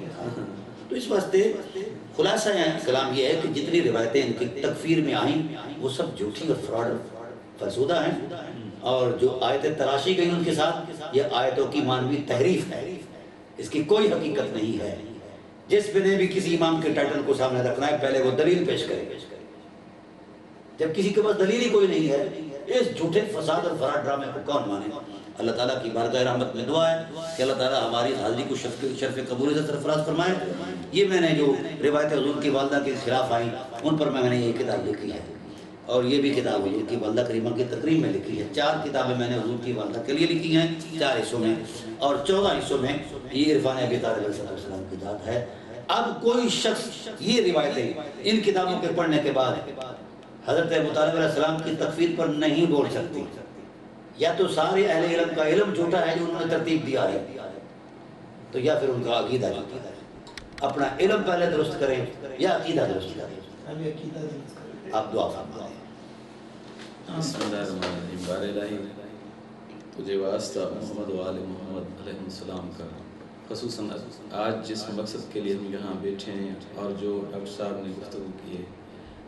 تو اس واسطے خلاصہ کلام یہ ہے کہ جتنی روایتیں ان کی تکفیر میں آئیں وہ سب جھوٹی اور فراڈ فرسودہ ہیں، اور جو آیتیں تراشی گئی ان کے ساتھ یہ آیتوں کی مانوی تحریف ہے، اس کی کوئی حقیقت نہیں ہے۔ جس پہ نے بھی کسی امام کے ٹائٹل کو سامنے رکھنا ہے پہلے وہ دلیل پیش کرے، جب کسی کے پاس دلیل ہی کوئی نہیں ہے اس جھوٹے فساد اور فراڈ ڈرامے کو کون مانے؟ اللہ تعالیٰ کی بارگاہ رحمت میں دعا ہے کہ اللہ تعالیٰ ہماری حاضری کو شرف قبول سے سرفراز فرمائے۔ یہ میں نے جو روایت حضور کی والدہ کے خلاف آئیں ان پر میں نے یہ کتاب لکھی ہے، اور یہ بھی کتاب حضور کی والدہ کریمہ کی تقریب میں لکھی ہے۔ 4 کتابیں میں نے حضور کی والدہ کے لیے لکھی ہیں 4 حصوں میں، اور 14 حصوں میں یہ عرفان ابی طالب علیہ السلام کی ذات ہے۔ اب کوئی شخص یہ روایتیں ان کتابوں کے پڑھنے کے بعد حضرت ابو طالب علیہ السلام کی تکفیر پر نہیں بول سکتی، یا تو سارے اہل علم کا علم جھوٹا ہے جو انہوں نے ترتیب دیا ہے، تو یا پھر ان کا عقیدہ جھوٹا ہے۔ اپنا علم پہلے درست کریں یا عقیدہ درست کریں۔ آپ دعا فرمائیں۔
بسم اللہ الرحمن الرحیم۔ بار الہی تجھے واسطہ محمد و آل محمد علیہ السلام کا، خصوصاً آج جس مقصد کے لیے ہم یہاں بیٹھے ہیں اور جو ڈاکٹر صاحب نے گفتگو کی ہے،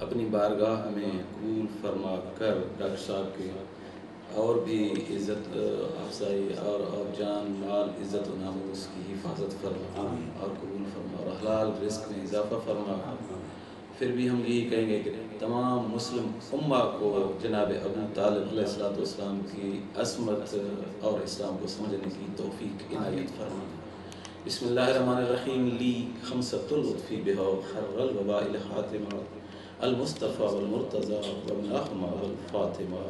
اپنی بارگاہ میں قبول فرما کر ڈاکٹر صاحب کی اور بھی عزت افزائی اور جان مال عزت و ناموس کی حفاظت فرما اور قبول فرما، اور حلال رزق میں اضافہ فرما۔ پھر بھی ہم یہی کہیں گے کہ تمام مسلم امہ کو جناب ابو طالب علیہ السلام کی عصمت اور اسلام کو سمجھنے کی توفیق عنایت فرما۔ بسم اللہ الرحمن الرحیم۔ لی خمسۃ اللطفی بہا خر الوبائل خاتمہ المصطفیٰ والمرتضیٰ وابناہما والفاطمہ۔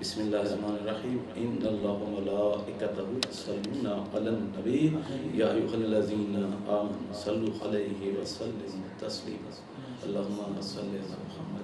بسم اللہ الرحمن الرحیم۔ ان اللہ وملائکتہ یصلون علی النبی یا ایھا الذین آمنوا صلوا علیہ وسلموا تسلیما۔ اللہم صل علی محمد